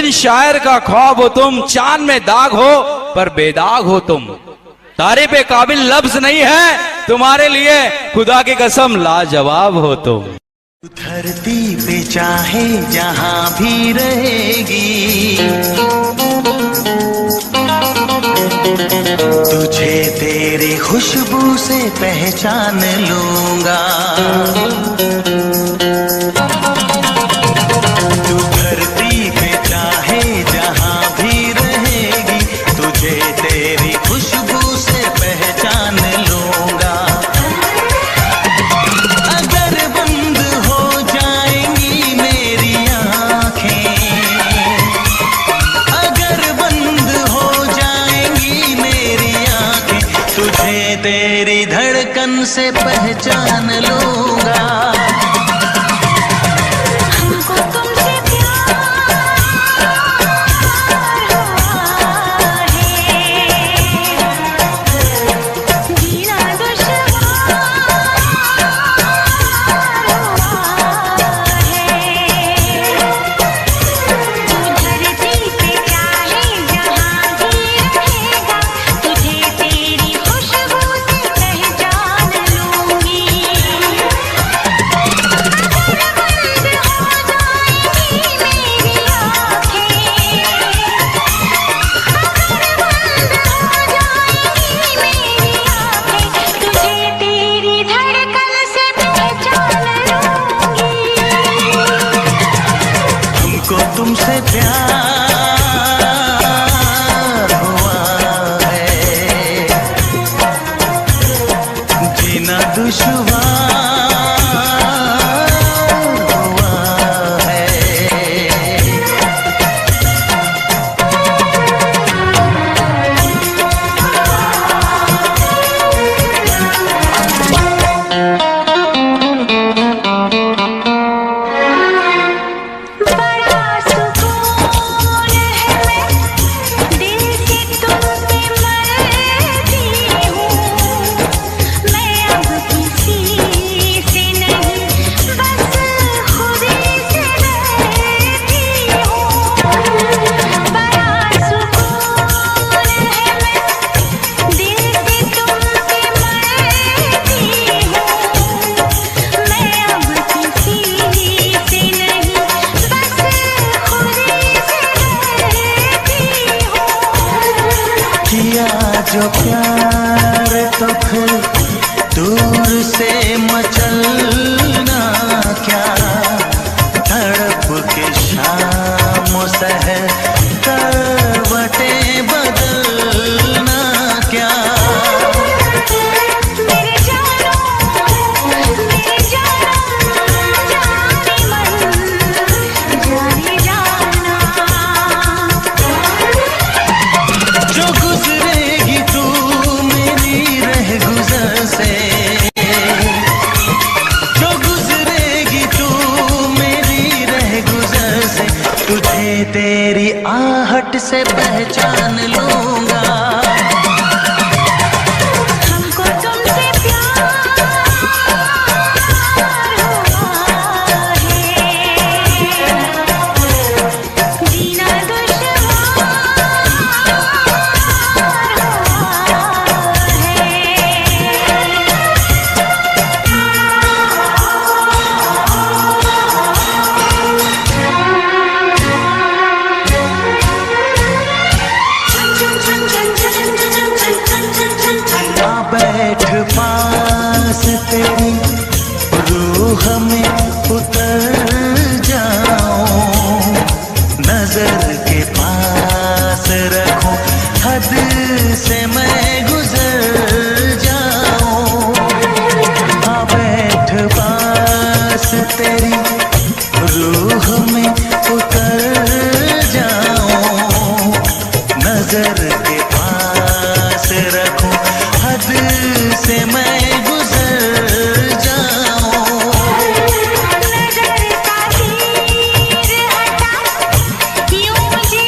जिन शायर का ख्वाब हो तुम, चांद में दाग हो पर बेदाग हो तुम। तारीफ पे काबिल लफ्ज नहीं है तुम्हारे लिए, खुदा की कसम लाजवाब हो तुम। धरती पे चाहे जहां भी रहेगी, तुझे तेरी खुशबू से पहचान लूंगा। तू धरती पे चाहे जहां भी रहेगी, तुझे तेरी खुशबू से पहचान लूंगा। अगर बंद हो जाएंगी मेरी आंखें, अगर बंद हो जाएंगी मेरी आंखें, तुझे तेरी धड़कन से पहचान लूंगा। तुमसे प्यार हुआ है, जीना दुश्वार हुआ है। जो प्यार तो फिर दूर से मचलना क्या, तड़प के शाम सहर करवटें बदलना क्या। तुझे तेरी आहट से पहचान लूंगा। हमको तुमसे प्यार हुआ है, जीना दुश्वार बैठ पास तेरी रूह में उतर जाऊं, नजर के पास रखूं, हद से मैं गुजर जाऊं। बैठ पास तेरी रूह में उतर जाऊं, नजर के पास रखूं, हद से मैं गुजर जाऊं। नजर का तीर हटा यूं मुझे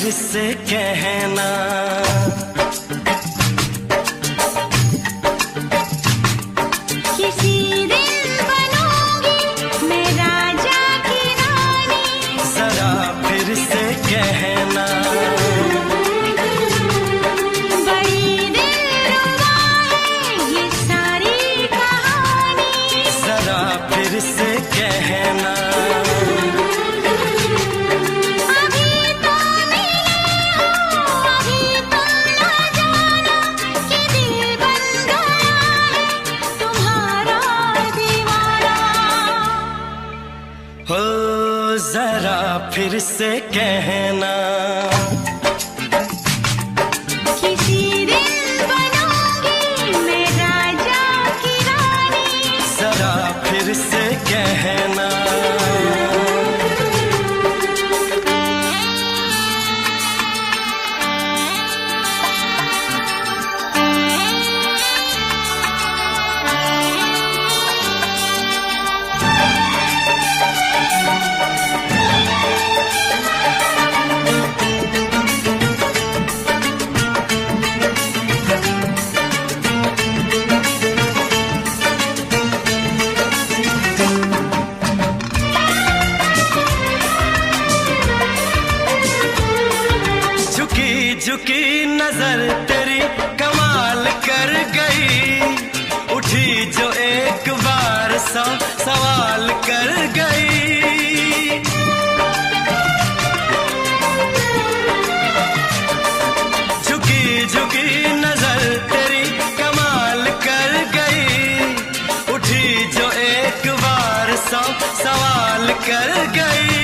फिर से कहना। किसी दिन बनूंगी मैं राजा की रानी, जरा फिर से कहना। बड़ी दिलरुबा है ये सारी कहानी, जरा फिर से कहना। अभी तो मिले हो, अभी तो ना जाना कि दिल बन गया है तुम्हारा दीवाना। हो जरा फिर से कहना। किसी दिन बनूंगी मैं राजा की रानी, जरा फिर से कहना। झुकी झुकी नजर तेरी कमाल कर गई, उठी जो एक बार सौ सवाल कर गई। झुकी झुकी नजर तेरी कमाल कर गई, उठी जो एक बार सौ सवाल कर गई।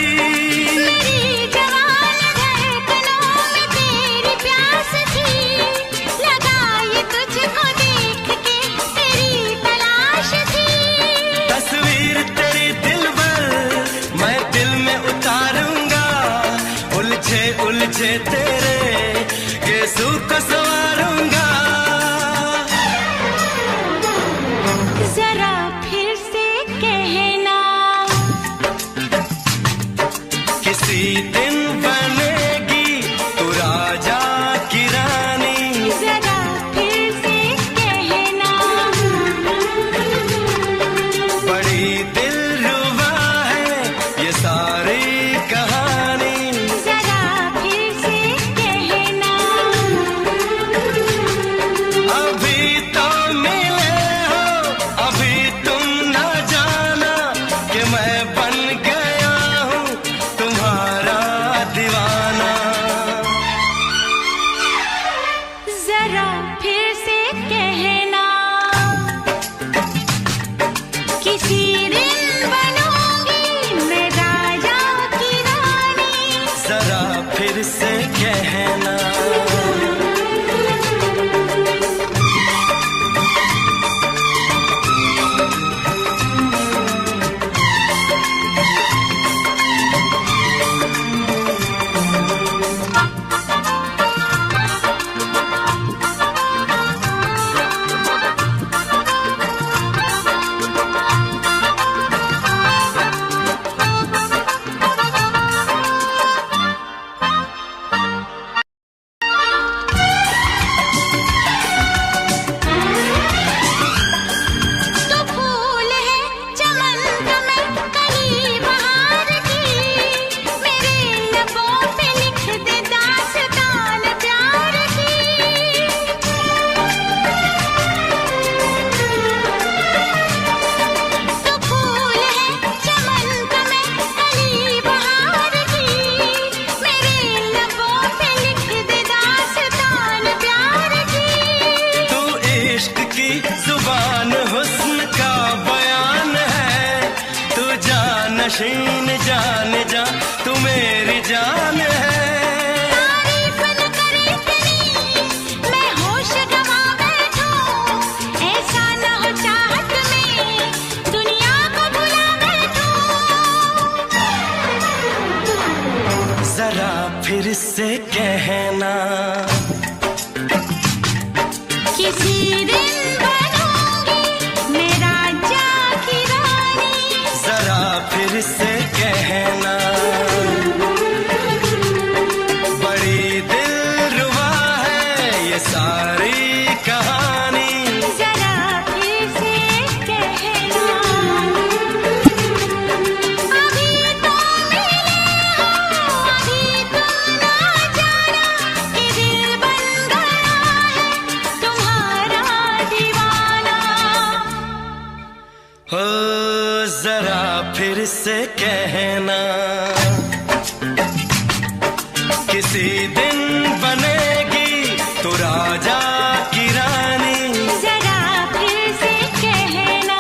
मेरी जवान धड़कनों में तेरी प्यास थी, लगाई तुझको देख के तेरी तलाश थी। तस्वीर तेरी दिल भर मैं दिल में उतारूंगा, उलझे उलझे तेरे गेसू को संवारूंगा। जरा फिर से कहना, किसी दिन बनेगी तू राजा की रानी, जरा फिर से कहना। बड़ी दिलरुबा है ये सारी कहानी। जरा फिर से कहना, अभी तो मिले हो, अभी तुम न जाना कि मैं बन गया हूँ तुम्हारा दीवाना। जरा फिर से कहना, किसी दिन बनूंगी मैं राजा की रानी, जरा फिर से कहना। तो फूल है चमन का मैं कली बहार की, मेरे लबों पे लिख दे दास्तान प्यार की। तो फूल है चमन का मैं कली बहार की, मेरे लबों पे लिख दे दास्तान प्यार की। तू इश्क की जुबान हुस्न का बयान है, तू जानशीन जान जा तू मेरी जान है। तारीफ न करे इतनी मैं होश गवा बैठूं, ऐसा न हो चाहत में दुनिया को भुला बैठूं। जरा फिर से कहना, किसी दिन बनूंगी मैं राजा की रानी, जरा फिर से कहना। बड़ी से कहना, किसी दिन बनेगी तू राजा की रानी। जरा फिर से कहना,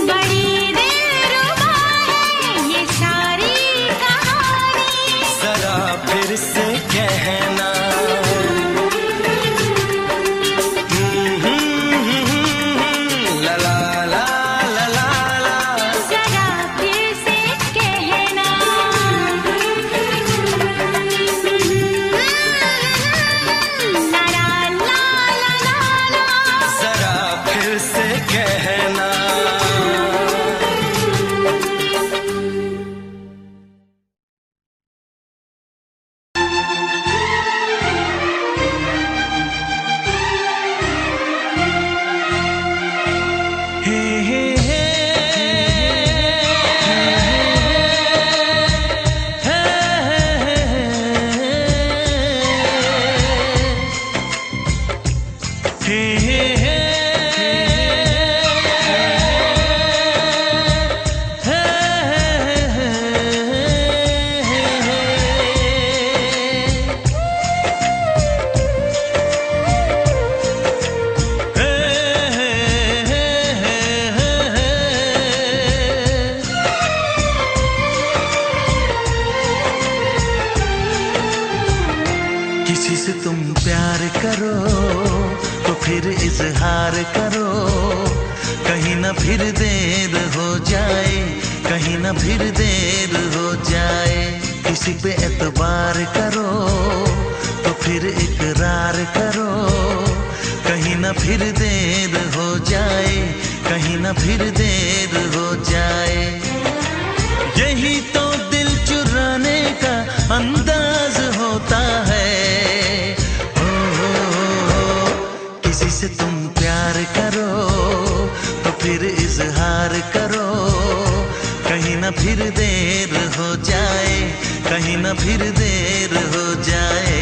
बड़ी दिलरुबा है ये सारी कहानी। जरा फिर से कहना, ला ला ला ला ला ला। जरा फिर से कहना, ला ला ला ला ला ला। जरा फिर से कहना। हे हे हे किसी से तुम प्यार करो तो फिर इजहार करो, कहीं ना फिर देर हो जाए, कहीं ना फिर देर हो जाए। किसी पे एतबार करो तो फिर इकरार करो, कहीं ना फिर देर हो जाए, कहीं ना फिर देर हो जाए। यही तो दिल चुराने का अंदाज होता है। किसी से तुम प्यार करो तो फिर इजहार करो, कहीं ना फिर देर हो जाए, कहीं ना फिर देर हो जाए।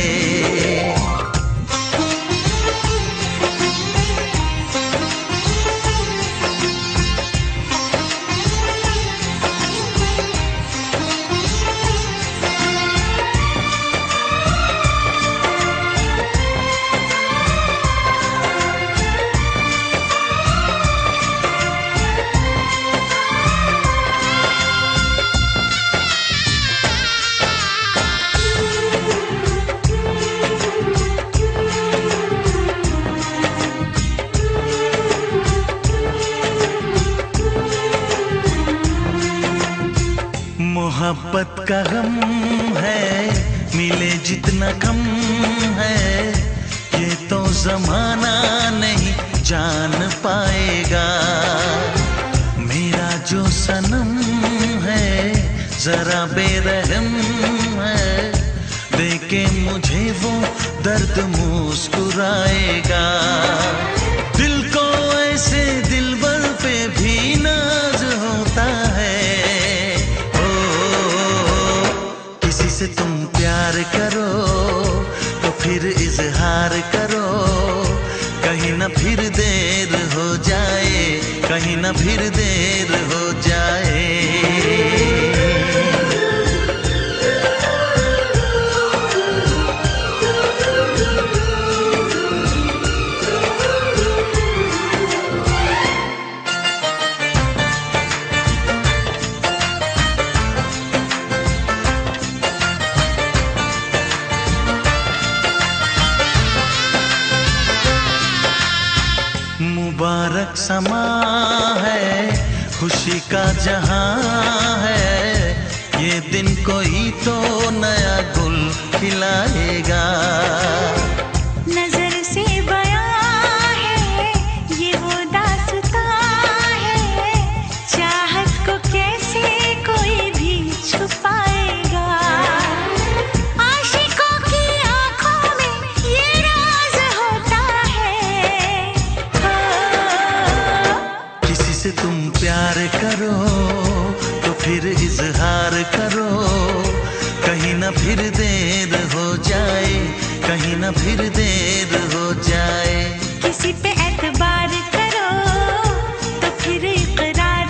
मोहब्बत का गम है, मिले जितना कम है, ये तो जमाना नहीं जान पाएगा। मेरा जो सनम है जरा बेरहम है, देके मुझे वो दर्द मुस्कुराएगा। दिल को ऐसे दिलबर पे भी नाज होता है। किसी से तुम प्यार करो तो फिर इजहार करो, कहीं ना फिर देर हो जाए, कहीं ना फिर देर हो जाए। मुबारक समा है, खुशी का जहां है, ये दिन कोई तो नया गुल खिलाएगा। नजर से बयां है ये वो दास्तां है, चाहत को कैसे कोई भी छुपाएगा। आशिकों की आंखों में ये राज होता है। किसी से तुम प्यार करो तो फिर इजहार करो, कहीं ना फिर देर हो जाए, कहीं ना फिर देर हो जाए। किसी पे एतबार करो तो फिर इकरार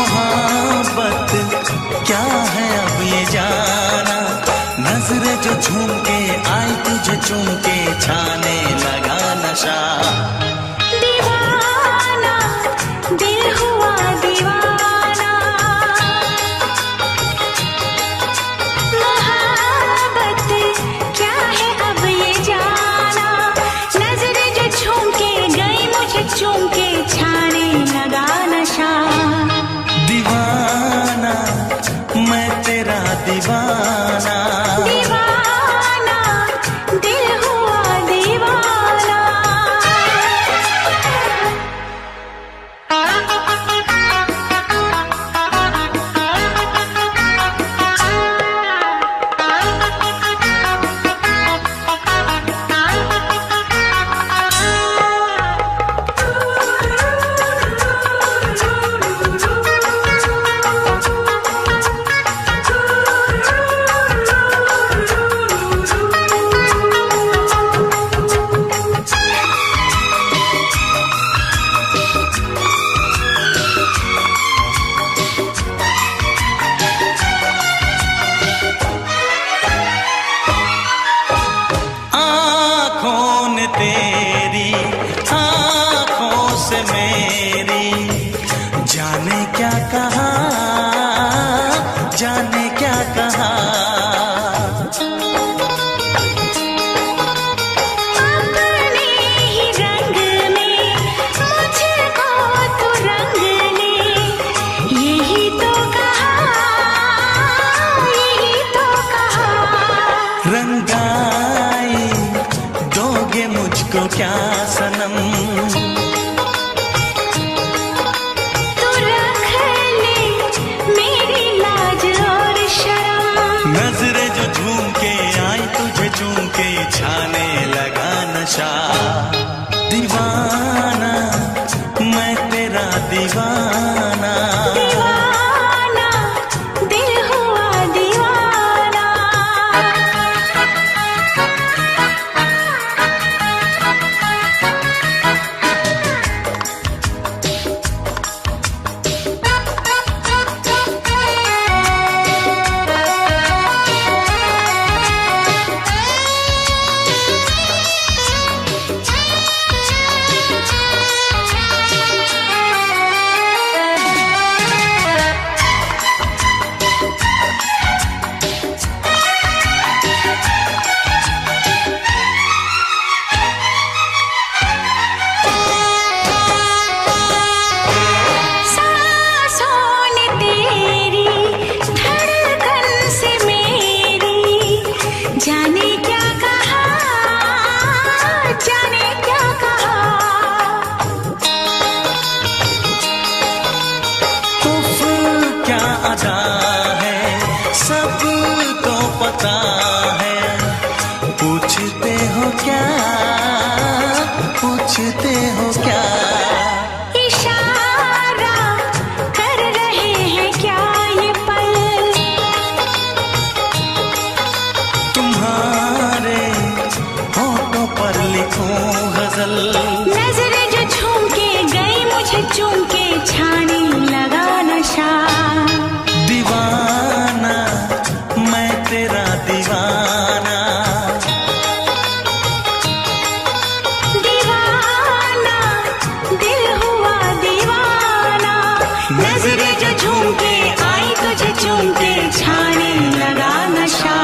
मोहब्बत क्या है अब ये जाना, नजरें जो झूम के आई तुझे चूम के छाने लगा नशा। दीवाना दिल हुआ दीवाना, मोहब्बत क्या है अब ये जाना, नजरें जो झूम के गई मुझे चूम के छाने लगा नशा। दीवाना मैं तेरा दीवाना, दीवाना दिल हुआ दीवाना। आँखों ने तेरी आँखों से मेरी जाने क्या कहा, जाने क्या कहा। अपने ही रंग में मुझको तो रंग ले, यही तो कहा, यही तो कहा। रंगाई दोगे मुझको क्या सनम, तू रख ले मेरी लाज और शर्म, नजरें जो झूम के आई तुझे चूम के छाने लगा नशा। दीवाना मैं तेरा दीवाना, दीवाना दिल हुआ दीवाना। सांसों ने तेरी धड़कन से मेरी जाने क्या कहा, जाने क्या कहा। उफ क्या अदा है सबको पता है, पूछते हो क्या, पूछते हो क्या। इशारा कर रहे हैं क्या ये पल, तुम्हारे होठों पर लिखूं गजल, नजरें जो झूम के गई मुझे चूम के छाने लगा नशा। दीवाना मैं तेरा दीवाना, दीवाना दिल हुआ दीवाना, नजरें जो झूम के आई तुझे चूम के छाने लगा नशा।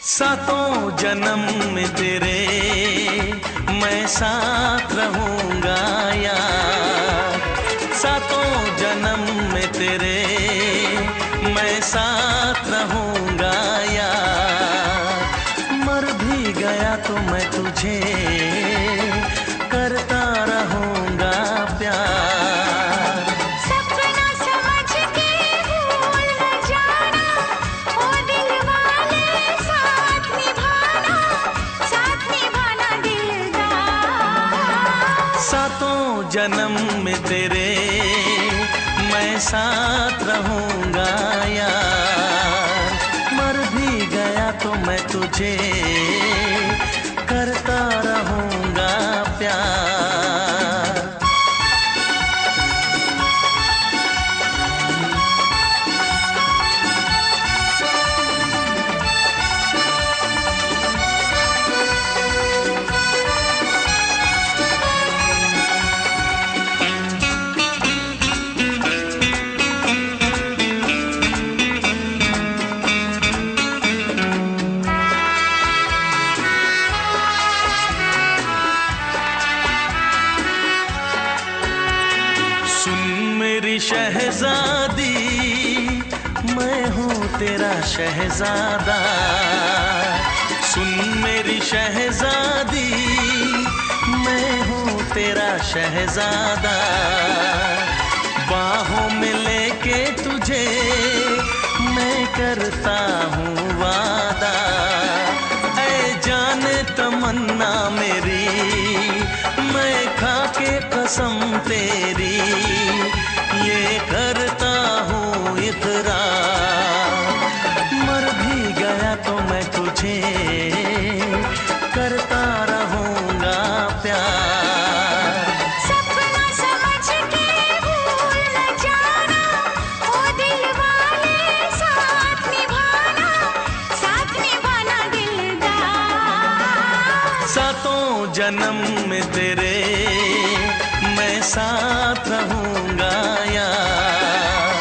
सातों जन्म में तेरे मैं साथ रहूंगा यार, सातों जन्म में तेरे मैं साथ रहूंगा यार, मर भी गया तो मैं तुझे करता रहूंगा प्यार। सपना समझ के भूल न जाना, ओ दिल वाले साथ निभाना दिलदार। सातों जन्म में तेरे मैं साथ रहूंगा यार, मर भी गया तो मैं तुझे करता रहूंगा प्यार। शहजादी मैं हूँ तेरा शहजादा, सुन मेरी शहजादी मैं हूँ तेरा शहजादा, बाहों में लेके तुझे मैं करता हूँ वादा, ऐ जाने तमन्ना मेरी मैं खा के कसम तेरी ये करता हूँ इकरार, मर भी गया तो मैं तुझे करता रहूंगा प्यार। सपना समझ के भूल न जाना, ओ दिल वाले साथ निभाना दिलदार। सातों जन्म में तेरे मैं साथ रहूंगा यार,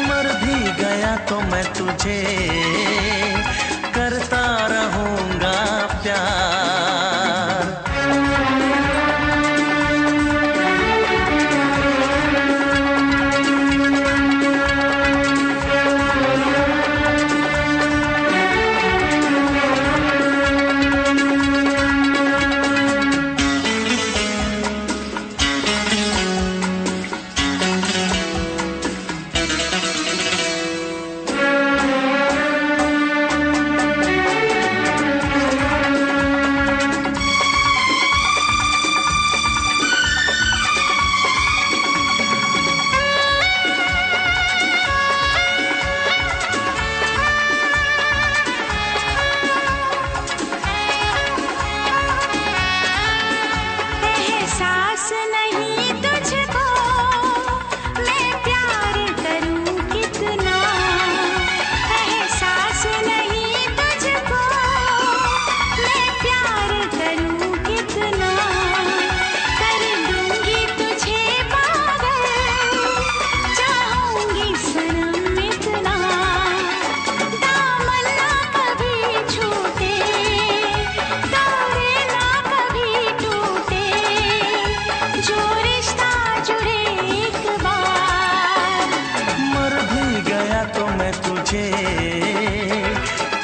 मर भी गया तो मैं तुझे करता रहूंगा प्यार।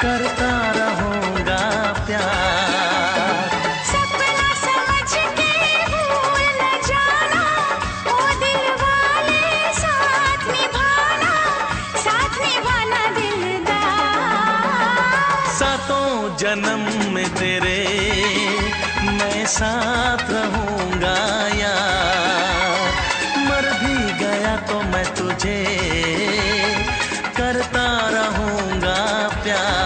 करता रहूंगा प्यार। सपना समझ के भूल न जाना, ओ दिल वाले साथ निभाना दिलदार। सातों जन्म में तेरे मैं साथ रहूंगा यार, मर भी गया तो मैं तुझे करता रहूंगा प्यार।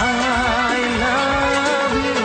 I love you।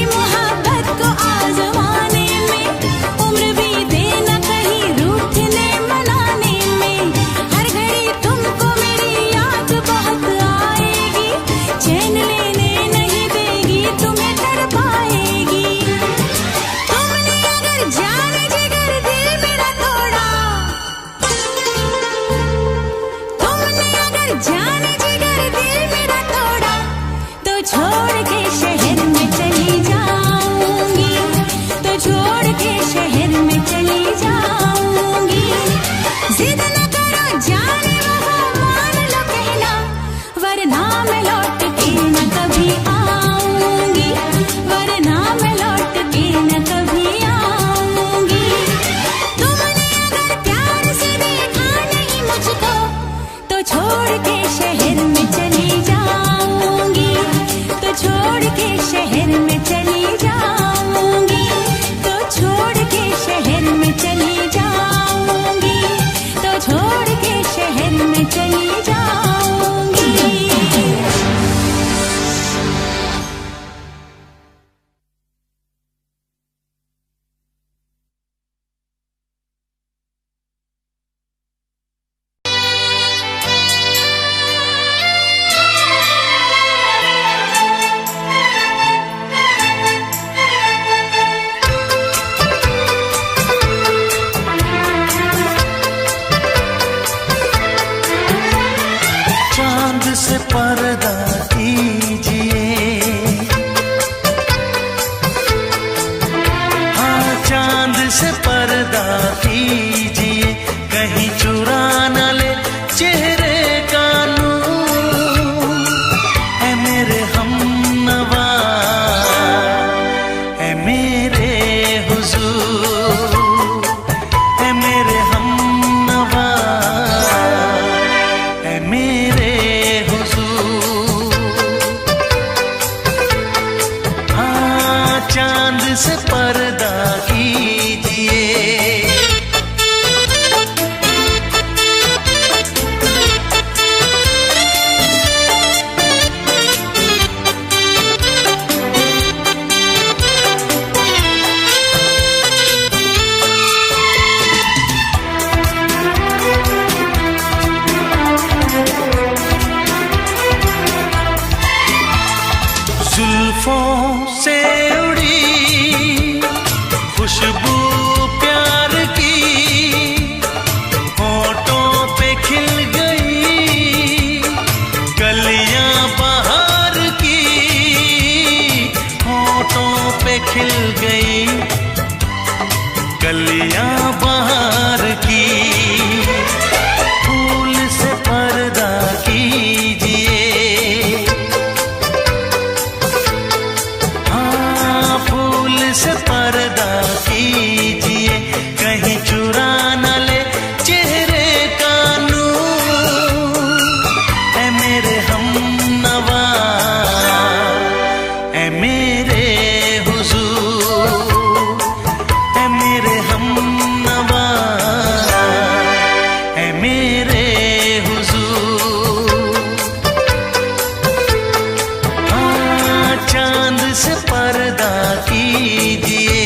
मोहब्बत को आजमाने में, उम्र बीते न कहीं रूठने मनाने में। हर घड़ी तुमको मेरी याद बहुत आएगी, चैन लेने नहीं देगी, तुम्हें तड़पाएगी। तुमने अगर जान जिगर दिल मेरा तोड़ा, तुमने अगर जान जिगर दिल मेरा तोड़ा, तो छोड़ के शहर में चली जाऊंगी, तो छोड़ के शहर में चली जाऊंगी। जिद न करो जाने वफा मान लो कहना, वरना मैं लौट के न कभी आऊंगी, वरना मैं लौट के न कभी आऊंगी। तुमने अगर प्यार से देखा नहीं मुझको, तो छोड़ के शहर में चली जाऊंगी, तो छोड़ के शहर में चली जाऊंगी, तो छोड़ के शहर में चली जाऊंगी, तो छोड़ के शहर में चली जाऊंगी। चांद से पर्दा कीजिए, हाँ चांद से पर्दा कीजिए, कहीं चुरा न ले चेहरे का नूर। ऐ मेरे हमनवा, ऐ मेरे हुजूर, ऐ मेरे हमनवा, ऐ मेरे हुजूर। हाँ चांद से पर्दा कीजिए। जुल्फों से उड़ी खुशबू प्यार की, होठों पे खिल गई कलियां बहार की, होठों पे खिल गई कलियां बहार की। फूल से पर्दा कीजिए, फूल से पर्दा कीजिए, कहीं चुरा न ले चेहरे का नूर। ऐ मेरे हमनवा, ऐ मेरे हुजूर, ऐ मेरे हमनवा, ऐ मेरे हुजूर। हाँ चांद से पर्दा कीजिए।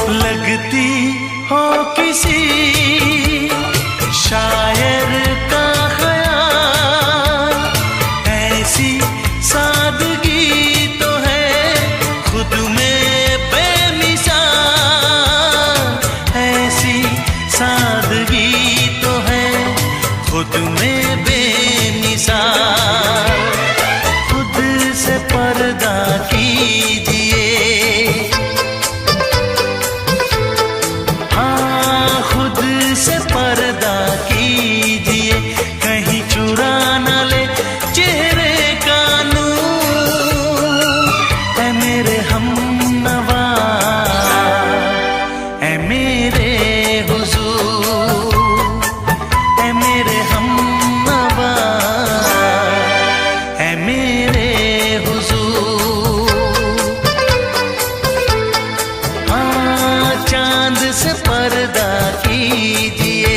लगती हो किसी शायर का ख्याल, ऐसी सादगी तो है खुद में बेमिसाल, ऐसी सादगी तो है खुद में बेमिसाल। खुद से पर्दा कीजिए, हाँ खुद से पर्दा कीजिए।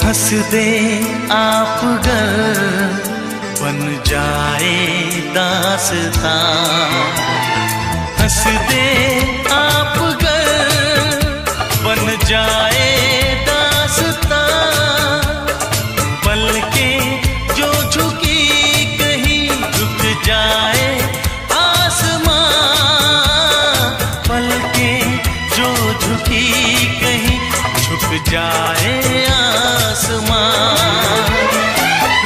हंस दे आप गर बन जाए दास्तां, हंस दे आप गर बन जाए दास्तां, पलकें जो झुकी कहीं झुक जाए आसमां, पलकें जो झुकी कहीं झुक जाए आसमां।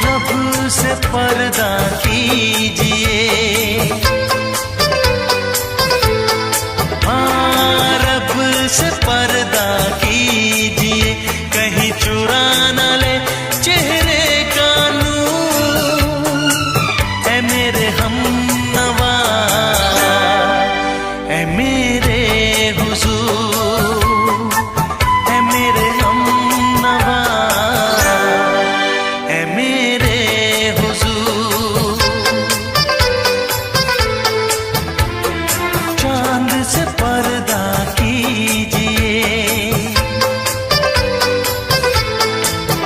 रब से पर्दा कीजिए, हाँ रब से पर्दा कीजिए, कहीं चुरा न ले चेहरे का नूर। ऐ मेरे हमनवा, ऐ मेरे हुजूर, ऐ मेरे हमनवा, ऐ मेरे हुजूर। चांद से पर्दा कीजिए,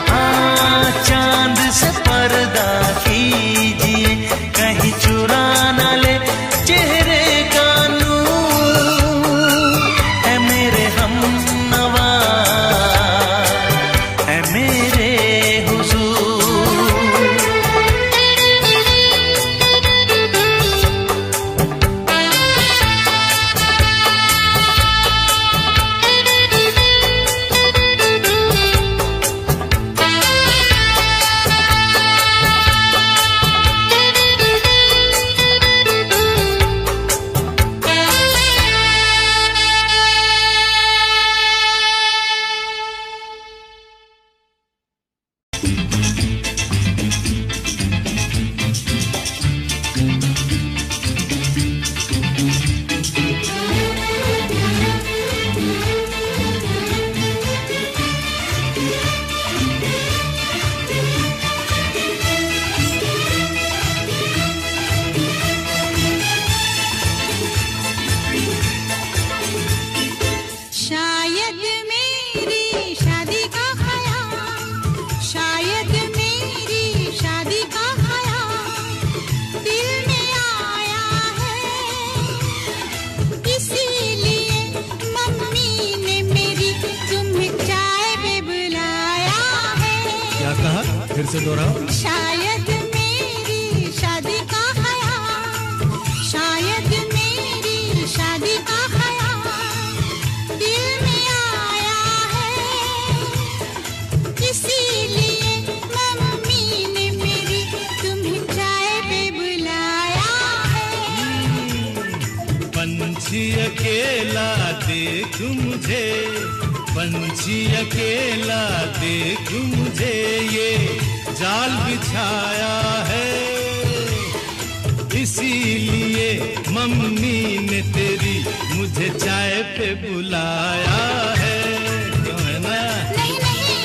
हाँ चांद से पर्दा कीजिए, कहीं चुरा न ले चेहरे का नूर। ऐ मेरे हमनवा, ऐ मेरे हुजूर। शायद मेरी शादी का ख्याल, शायद मेरी शादी का ख्याल दिल में आया है, इसीलिए मम्मी ने मेरी तुम्हें चाय पे बुलाया है। क्या कहा, फिर से दोहराओ। शायद मेरी शादी का ख्याल, शायद मेरी शादी का ख्याल दिल में आया है, इसीलिए मम्मी ने मेरी तुम्हें चाय पे बुलाया है। पंछी अकेला देख मुझे, पंछी अकेला देख मुझे, ये जाल बिछाया है, इसीलिए मम्मी ने तेरी मुझे चाय पे बुलाया है। क्यों है ना? नहीं नहीं,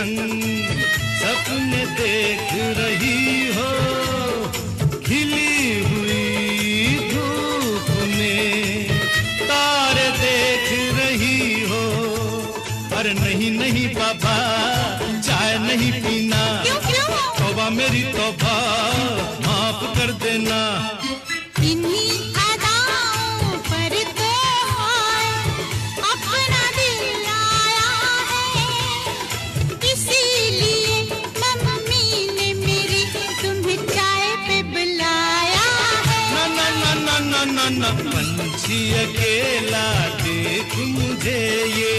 संग सपने देख रही हो, खिली हुई धूप में तारे देख रही हो। अरे नहीं नहीं बाबा, चाय नहीं पीना, तौबा मेरी तौबा, माफ कर देना। इन्हीं अदाओं पर तो हाय अपना दिल आया है, इसीलिए मम्मी ने मेरी तुम्हें चाय पे बुलाया है। ना ना ना ना ना ना ना, पंछी अकेला देख मुझे ये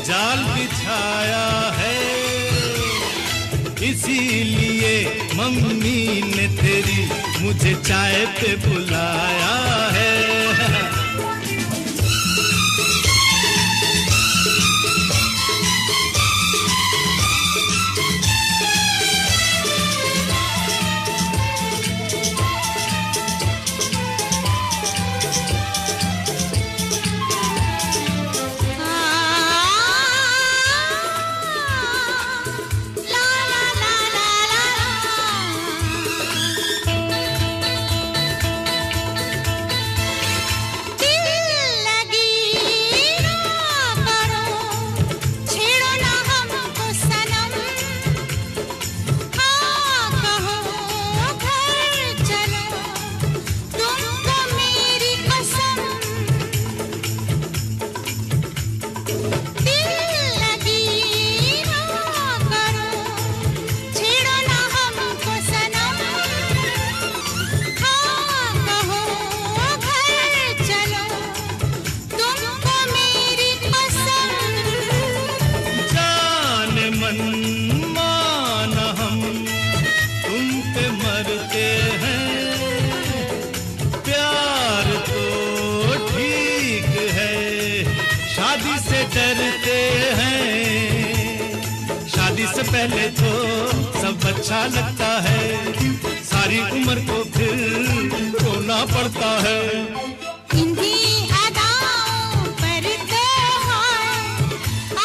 जाल बिछाया है, इसीलिए मम्मी ने तेरी मुझे चाय पे बुलाया है। पहले तो सब अच्छा लगता है, सारी उम्र को फिर रोना पड़ता है। इन्हीं अदाओं पर तो हाय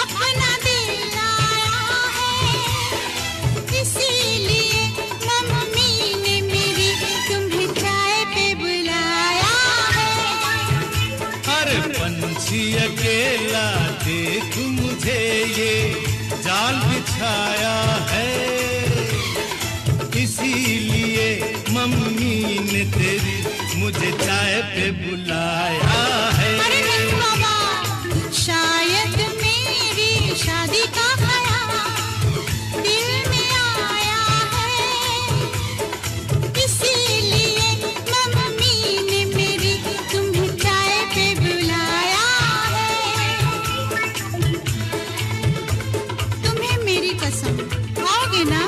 अपना दिल आया है, इसीलिए मम्मी ने मेरी तुम्हें चाय पे बुलाया है। अरे पंछी अकेला देख मुझे ये जाल बिछाया है, इसीलिए मम्मी ने तेरी मुझे चाय पे बुलाया है। अरे नहीं बाबा, शायद मेरी शादी का ख्याल दिल में आया है, इसीलिए मम्मी ने मेरी तुम्हें चाय पे बुलाया है। तुम्हें मेरी कसम खाओगे ना?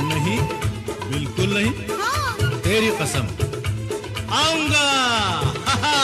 नहीं, बिल्कुल नहीं। हाँ। तेरी कसम, आऊंगा। हा हा।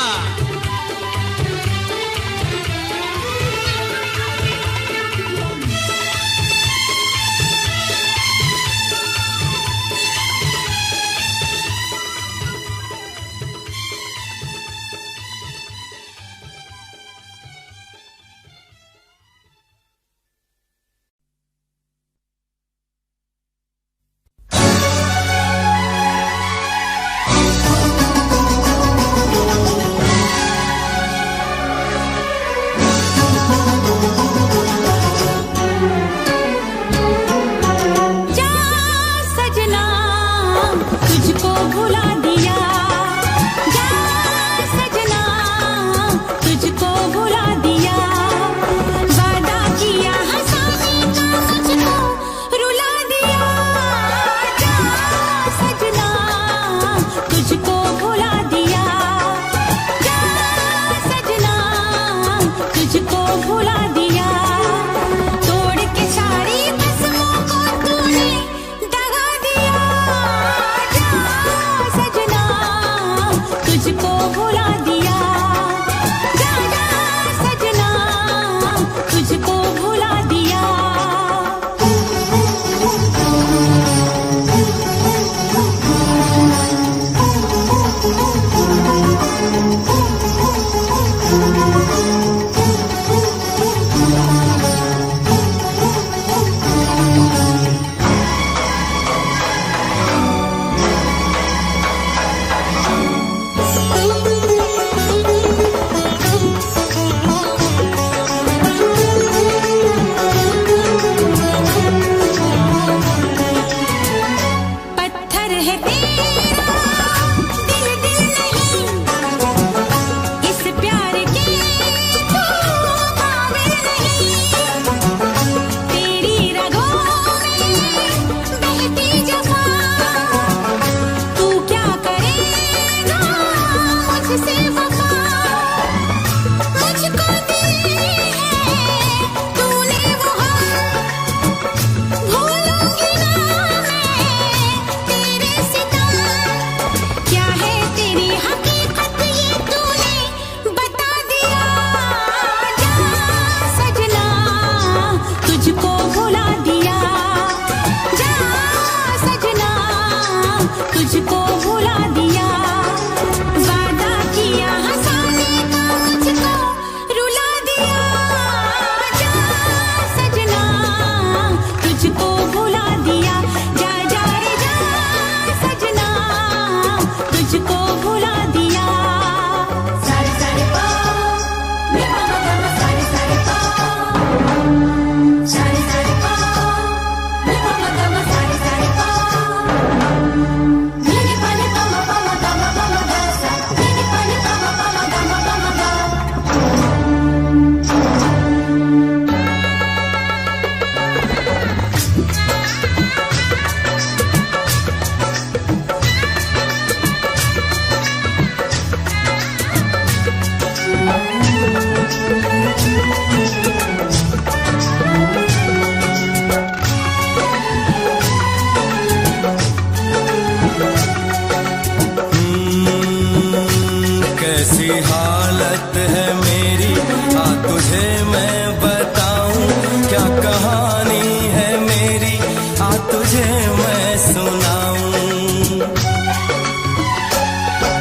कैसी हालत है मेरी, आ तुझे मैं बताऊं, क्या कहानी है मेरी, आ तुझे मैं सुनाऊं।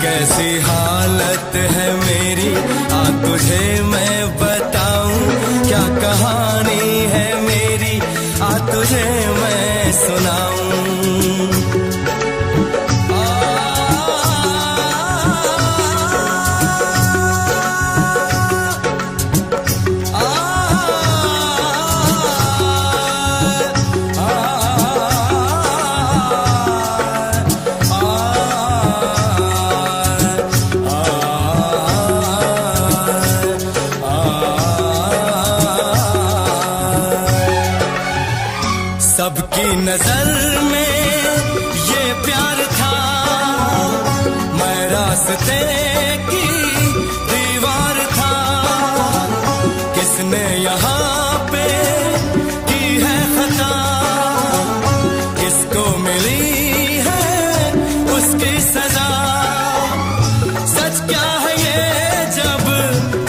कैसी हालत है मेरी, आ तुझे मैं बताऊं, क्या कहानी है मेरी, आ तुझे मैं सुनाऊं। सबकी नजर में ये प्यार था, मैं रास्ते की दीवार था। किसने यहाँ पे की है खता, किसको मिली है उसकी सजा। सच क्या है ये जब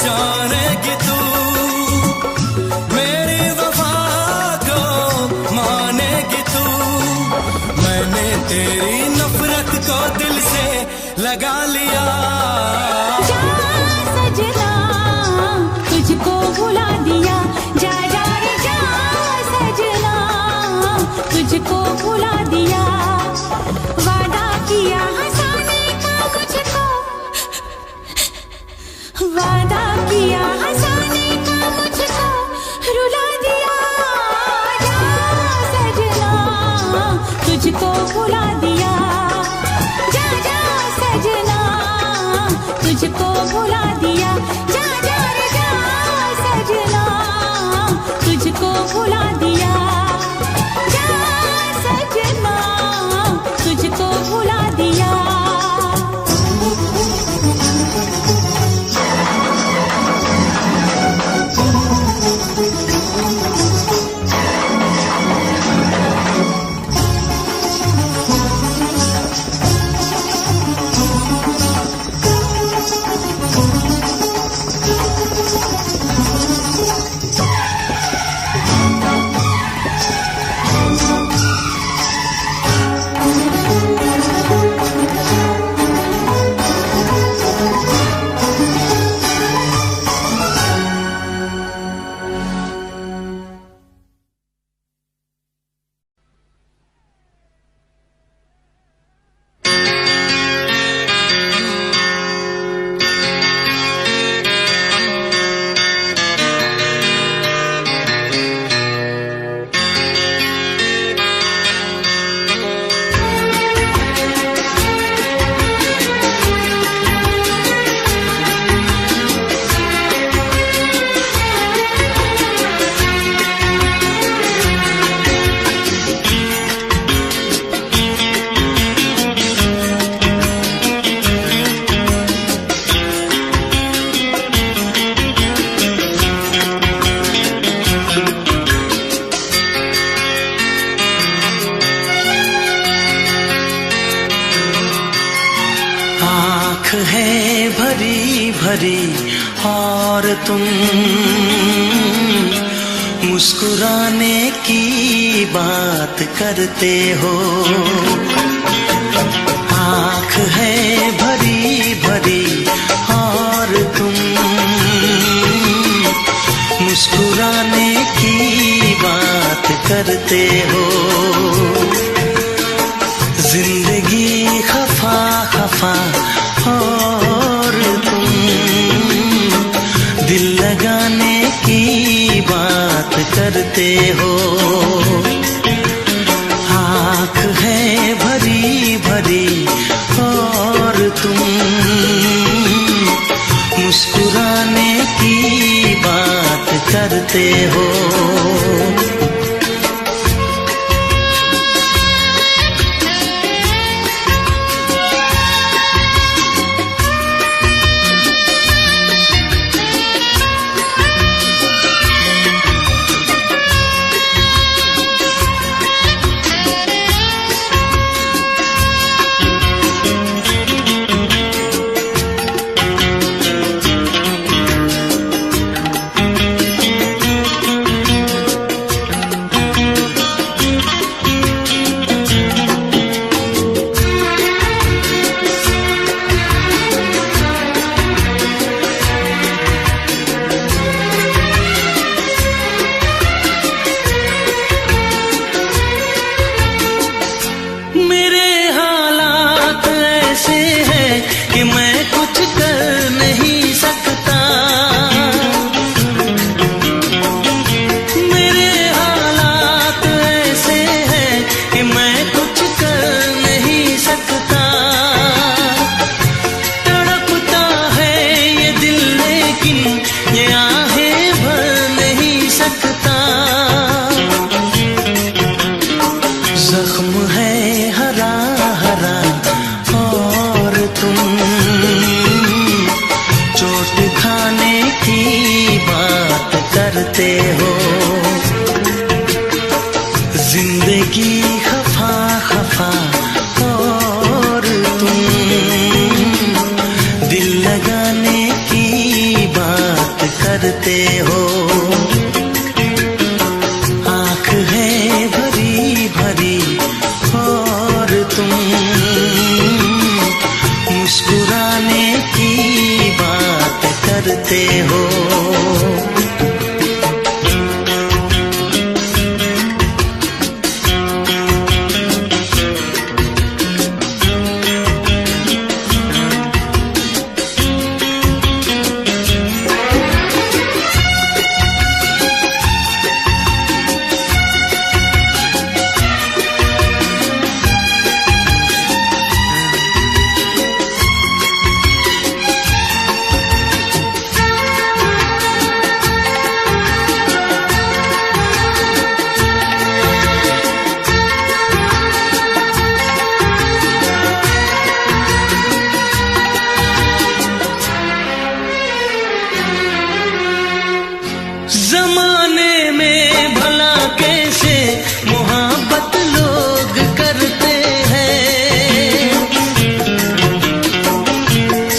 जानेगी तू, मेरी वफा को मानेगी तू। मैंने तेरी नफरत को दिल से लगा लिया। जा सजना तुझको भुला दिया, जा जा रे जा सजना तुझको भुला दिया। वादा किया हंसाने का मुझको, वादा किया हंसाने का मुझको रुला दिया। जा सजना तुझको भुला दिया, जा जा सजना तुझको भुला दिया। जा जा रे जा सजना तुझको भुला दिया, जा सजना तुझको भुला दिया। आँख है भरी भरी और तुम मुस्कुराने की बात करते हो। आँख है भरी भरी और तुम मुस्कुराने की बात करते हो। जिंदगी खफा खफा और तुम दिल लगाने की बात करते हो। आँख है भरी भरी और तुम मुस्कुराने की बात करते हो। चोट खाने की बात करते हो। जिंदगी खफा खफा और तुम दिल लगाने की बात करते हो। आँख है भरी भरी और तुम मुस्कुराने की बात करते हो। जमाने में भला कैसे मोहब्बत लोग करते हैं।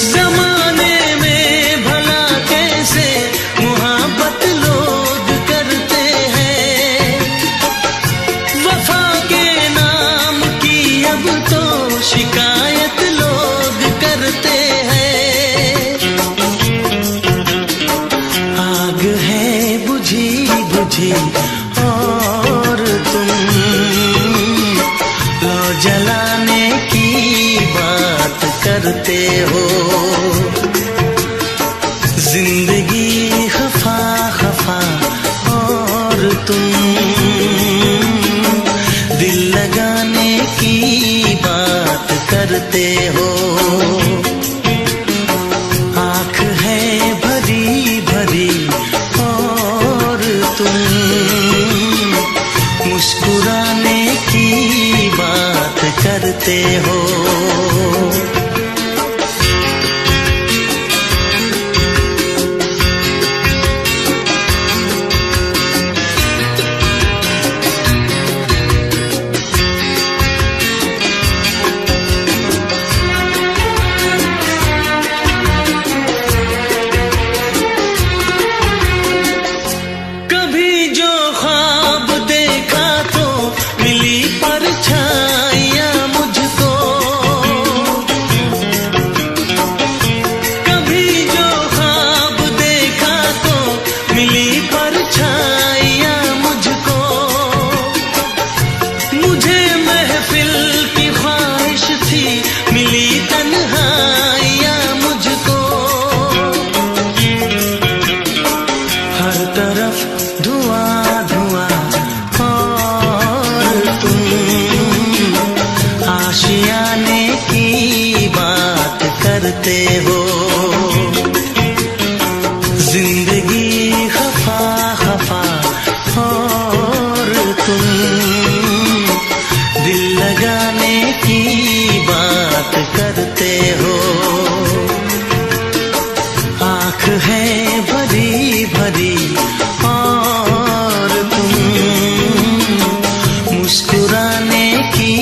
जमाने में भला कैसे मोहब्बत लोग करते हैं। वफा के नाम की अब तो शिकायत लोग करते हैं। आग है बुझी बुझी और तुम लो जलाने की बात करते हो। जिंदगी खफा खफा और तुम दिल लगाने की बात करते हो। आँख है भरी भरी और तुम मुस्कुराने की बात करते हो। कभी जो ख्वाब देखा तो मिली परछाइयां मुझको। कभी जो ख्वाब देखा तो मिली परछाइयां मुझको। मुझे महफिल की ख्वाहिश थी मिली तन्हाइयां मुझको। हर तरफ धुआं धुआं और तुम आशियाने की बात करते हो। जिंदगी खफा खफा और तुम दिल लगाने की बात करते हो। आँख है भरी भरी और तुम मुस्कुराने की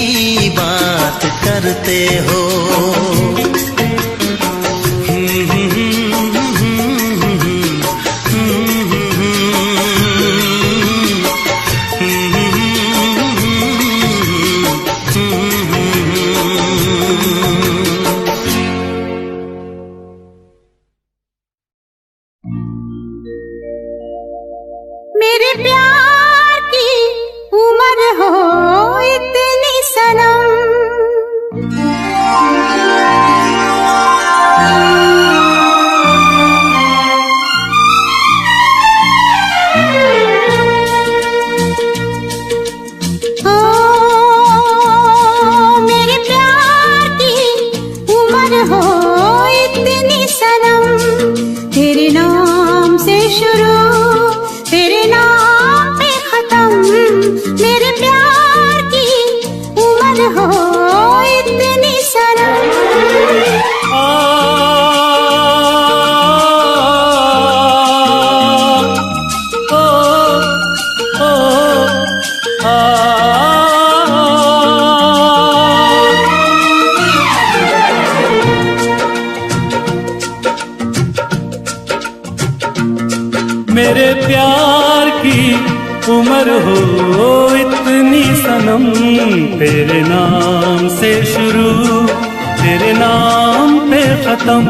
बात करते हो। मेरे प्यार की उम्र हो इतनी सनम, तेरे नाम से शुरू तेरे नाम पे खत्म।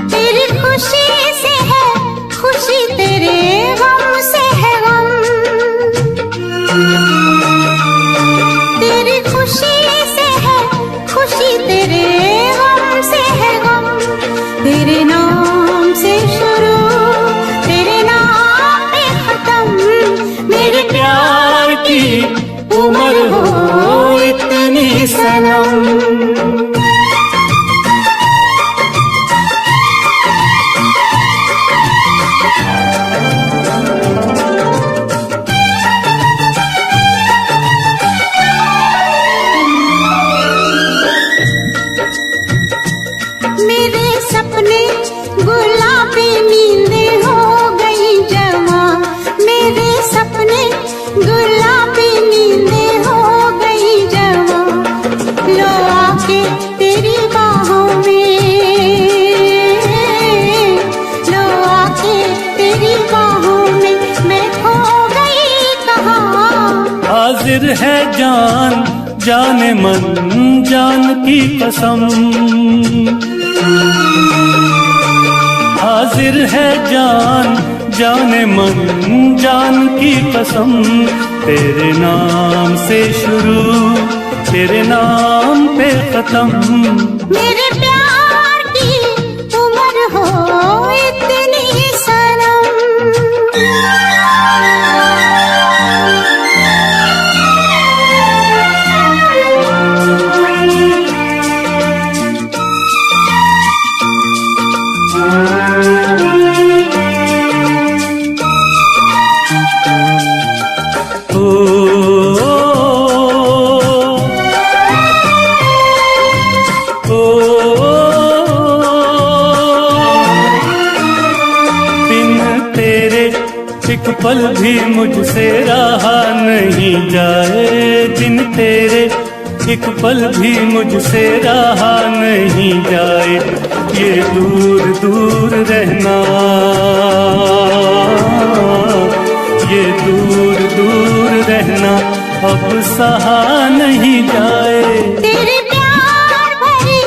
तेरी खुशी से है खुशी, तेरे गम से है गम। तेरी खुशी से है खुशी, तेरे गम से है गम। तेरे नाम से शुरू तेरे नाम पे खत्म। मेरे प्यार की उम्र हो इतनी सनम। मेरे सपने गुलाबी नींदें हो गई जवां। मेरे सपने गुलाबी नींदें हो गई जवां। लो आके तेरी बाहों में, लो आके तेरी बाहों में मैं खो गई कहाँ। हाजिर है जान जाने मन जान की कसम, हाजिर है जान जाने मन जान की कसम। तेरे नाम से शुरू तेरे नाम पे खत्म। मेरे प्यार की उम्र हो इतनी सनम। एक पल भी मुझसे रहा नहीं जाए, दिन तेरे एक पल भी मुझसे रहा नहीं जाए। ये दूर दूर रहना, ये दूर दूर रहना अब सहा नहीं जाए। तेरे प्यार भरी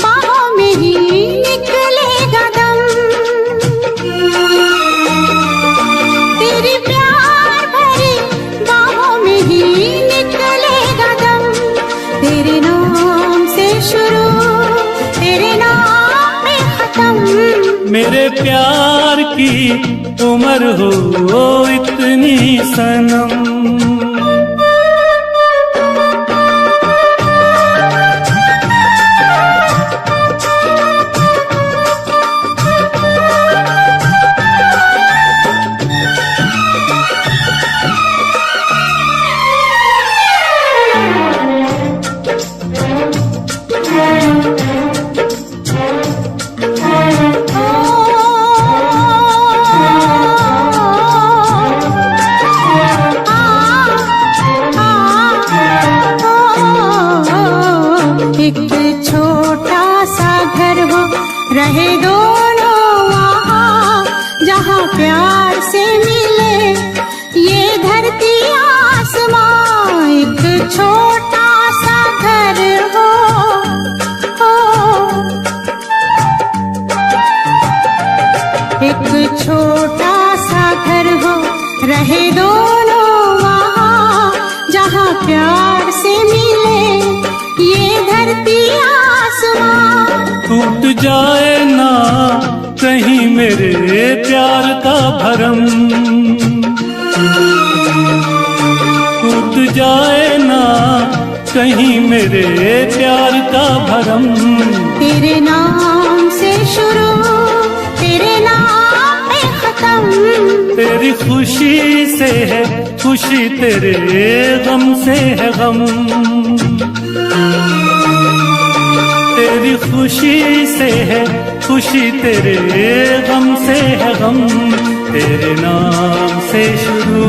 बाहों में ही निकलेगा दम। तेरे प्यार भरी बाहों में ही निकलेगा दम। तेरे नाम से शुरू तेरे नाम में खत्म। मेरे प्यार की उम्र हो इतनी सनम। एक छोटा सा घर हो रहे दोनों वहाँ, जहाँ प्यार से मिले ये धरती आसमां। एक छोटा सा घर हो, एक छोटा सा घर हो रहे दोनों वहाँ, जहाँ प्यार से मिले ये धरती आसमां। टूट जाए ना कहीं मेरे प्यार का भरम, टूट जाए ना कहीं मेरे प्यार का भरम। तेरे नाम से शुरू तेरे नाम पे खत्म। तेरी खुशी से है खुशी, तेरे गम से है गम। तेरी खुशी से है खुशी, तेरे गम से है गम। तेरे नाम से शुरू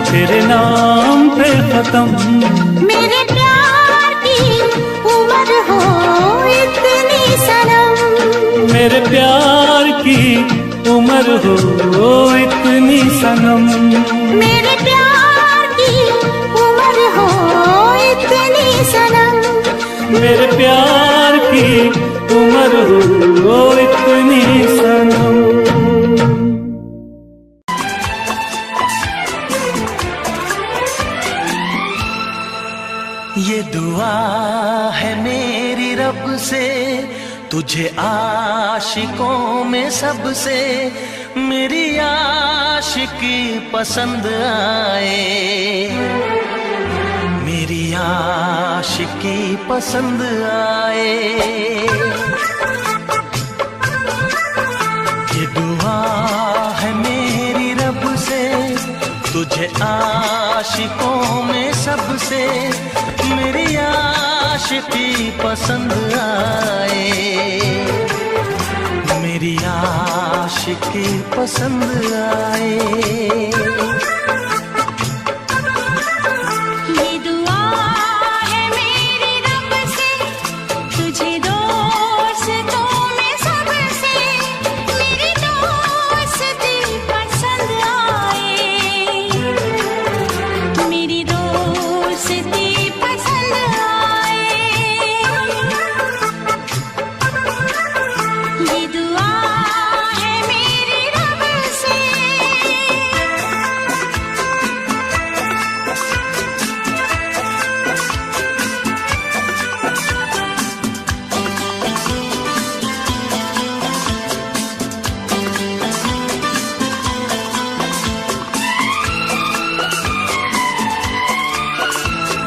तेरे नाम पे खत्म। मेरे प्यार की उम्र हो इतनी सनम। मेरे प्यार की उम्र हो इतनी सनम। मेरे प्यार की उम्र हो इतनी सनम। मेरे प्यार की उम्र हो इतनी सनम। ये दुआ है मेरी रब से, तुझे आशिकों में सबसे मेरी आशिकी पसंद आए, मेरी आशिकी पसंद आए। ये दुआ है मेरी रब से, तुझे आशिकों में सबसे मेरी आशिकी पसंद आए, मेरी आशिकी पसंद आए। ये दुआ है मेरी रब से, तुझे दोस्तों में सबसे मेरी दोस्ती पसंद आए, मेरी दोस्ती पसंद आए। ये दुआ है मेरी रब से।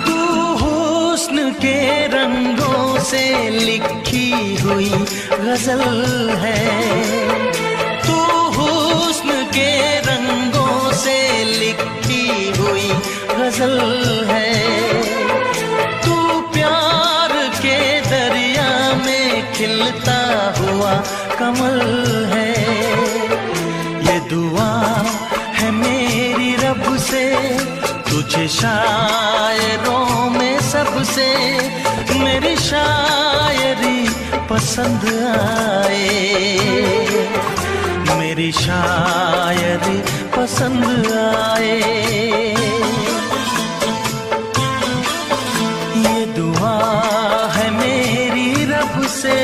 तू हुस्न के रंगों से लिखी हुई गजल है, तू हुस्न के रंगों से लिखी हुई गजल है। तू प्यार के दरिया में खिलता हुआ कमल है। ये दुआ है मेरी रब से, तुझे शायरों में सबसे मेरी शायरी पसंद आए, मेरी शायरी पसंद आए। ये दुआ है मेरी रब से।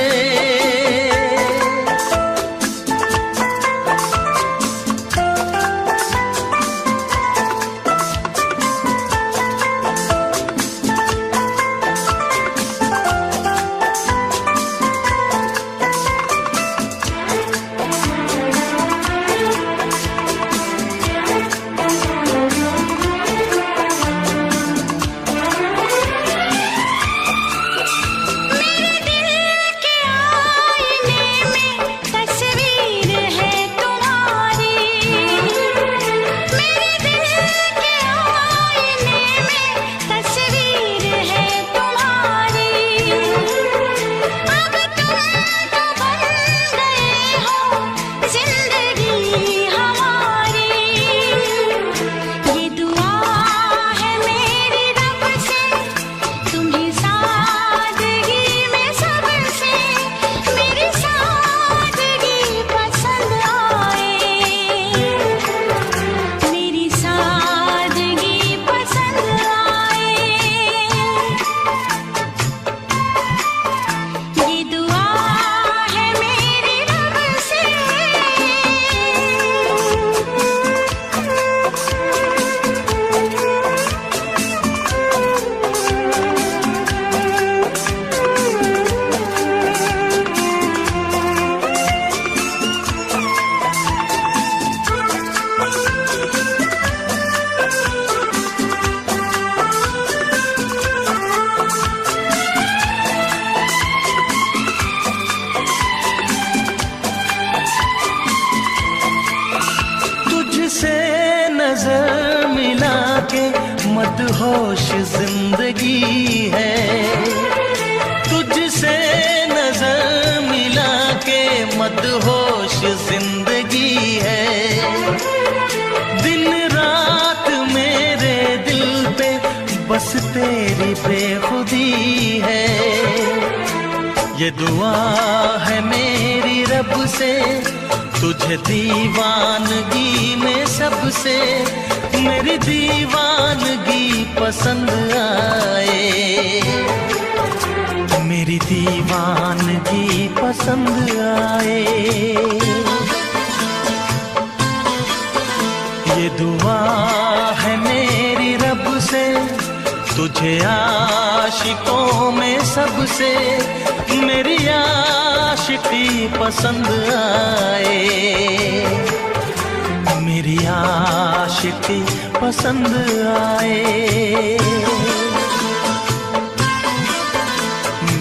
नजर मिला के मदहोश जिंदगी है, तुझसे नजर मिला के मदहोश जिंदगी है। दिन रात मेरे दिल पे बस तेरी बेखुदी है। ये दुआ है मेरी रब से, तुझे दीवानगी में सबसे मेरी दीवानगी पसंद आए, मेरी दीवानगी पसंद आए। ये दुआ है मेरी रब से, तुझे आशिकों में सबसे मेरी आशिकी पसंद आए, मेरी आशिकी पसंद आए।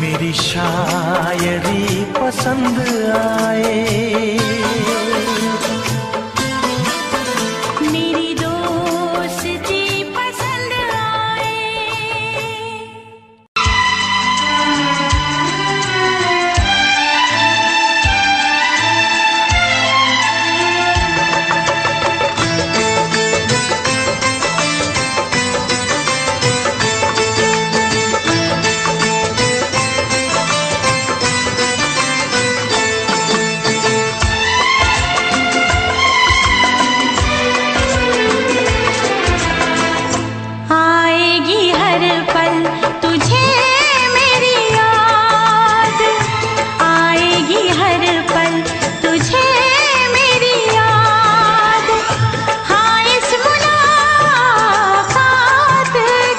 मेरी शायरी पसंद आए, मेरी दोस्ती पसंद आए। आएगी हर पल तुझे मेरी याद, आएगी हर पल तुझे मेरी याद। हाँ इस मुलाकात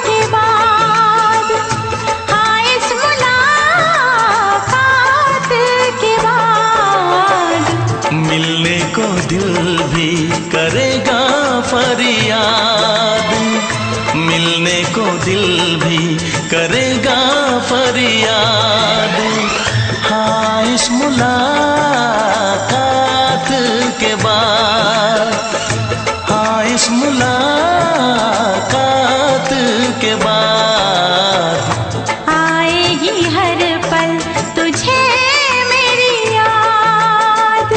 के बाद, हाँ इस मुलाकात के बाद मिलने को दिल भी करेगा फरियाद, मिलने को दिल भी करेगा फरियाद। हाँ इस मुलाकात के बाद, हाँ इस मुलाकात के बाद आएगी हर पल तुझे मेरी याद।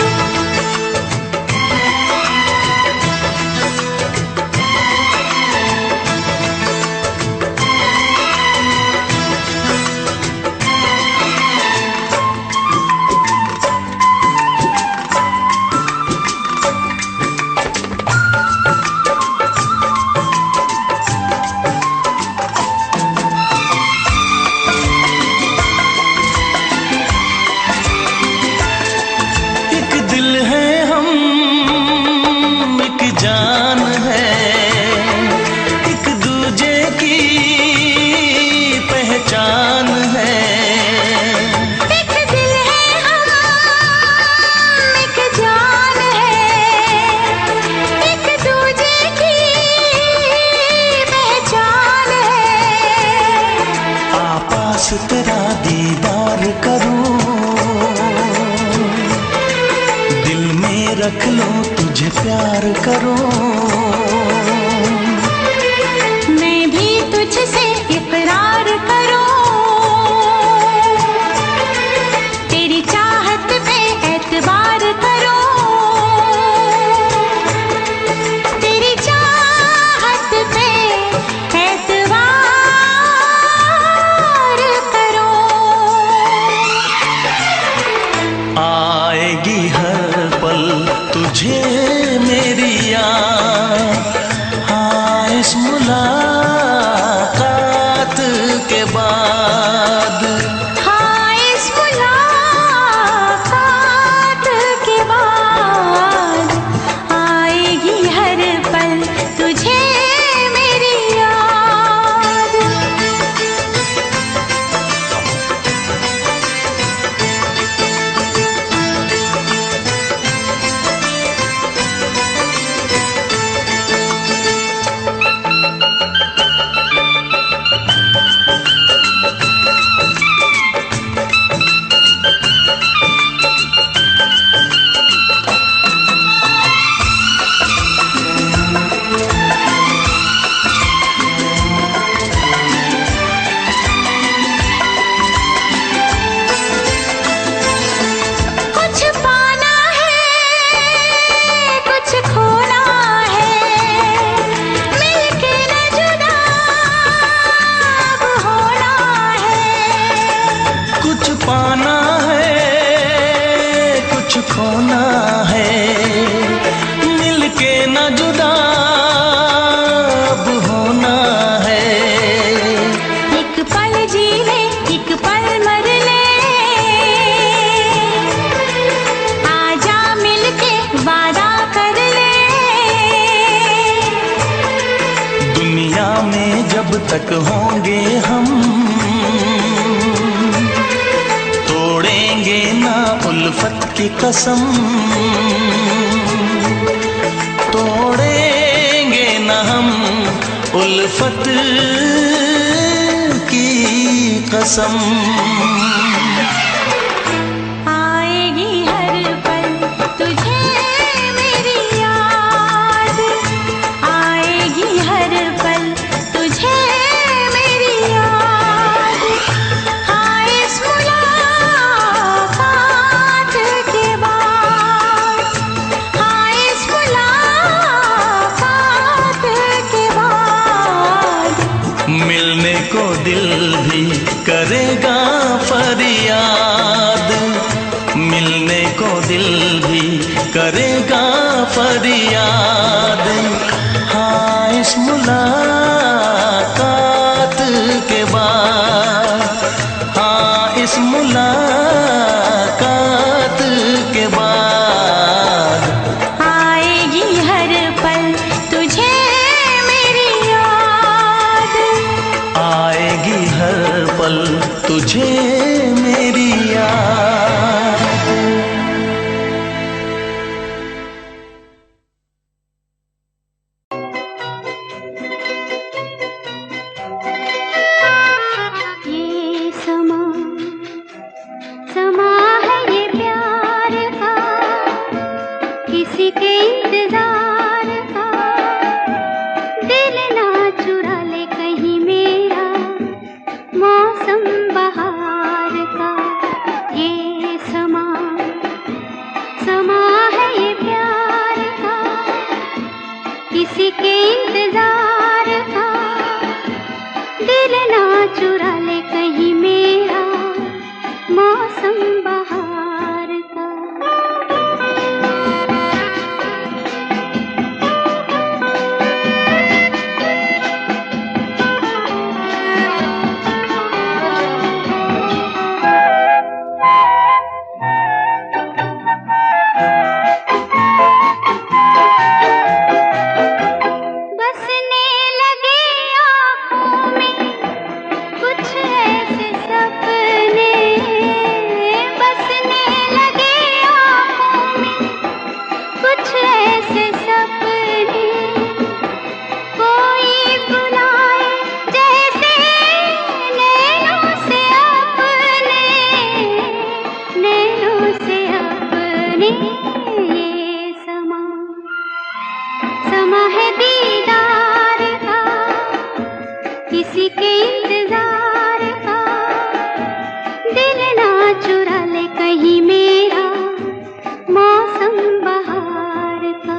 एक दिल है हम, एक जान है, एक दूजे की पहचान है। एक दिल है हम, एक जान है, एक दूजे की पहचान है। आपास तेरा दीदार करूं, दिल में रख लो तुझे प्यार करूं। मैं भी तुझसे इकरार करूं, तेरी चाहत पे एतबार करूं, तेरी चाहत पे एतबार करूं। आएगी हर पल तुझे मेरी याद, तक होंगे हम, तोड़ेंगे ना उल्फत की कसम, तोड़ेंगे ना हम उल्फत की कसम। आएगी हर पल तुझे मेरी याद, आएगी हर पल तुझे मेरी याद। हाँ इस मुलाकात के बाद, हाँ इस मुलाकात के बाद मिलने को दिल भी करेगा फरियाद, मिलने को दिल भी करेगा फरियाद। हाँ इस मुलाकात के बाद, हाँ इस मुलाकात के बाद आएगी हर पल तुझे मेरी याद, आएगी हर पल तुझे मेरी याद। ये समा समा है ये प्यार का, किसी के इंतजार का। दिल ना चुरा ले कहीं मेरा मौसम बहार का। ये समा समा है ये प्यार का, किसी के इंतजार का। दिल ना चुरा ले कहीं मेरा मौसम बहार का। बसने लगे आँखों में कुछ ऐसे सपने, बसने लगे आँखों में कुछ ऐसे सपने। कोई बुलाए जैसे नैनों से अपने, नैनों से अपने। ये समा समा है दीदार का, किसी के इंतजार का। दिल ना चुरा ले कहीं मेरा मौसम बहार का।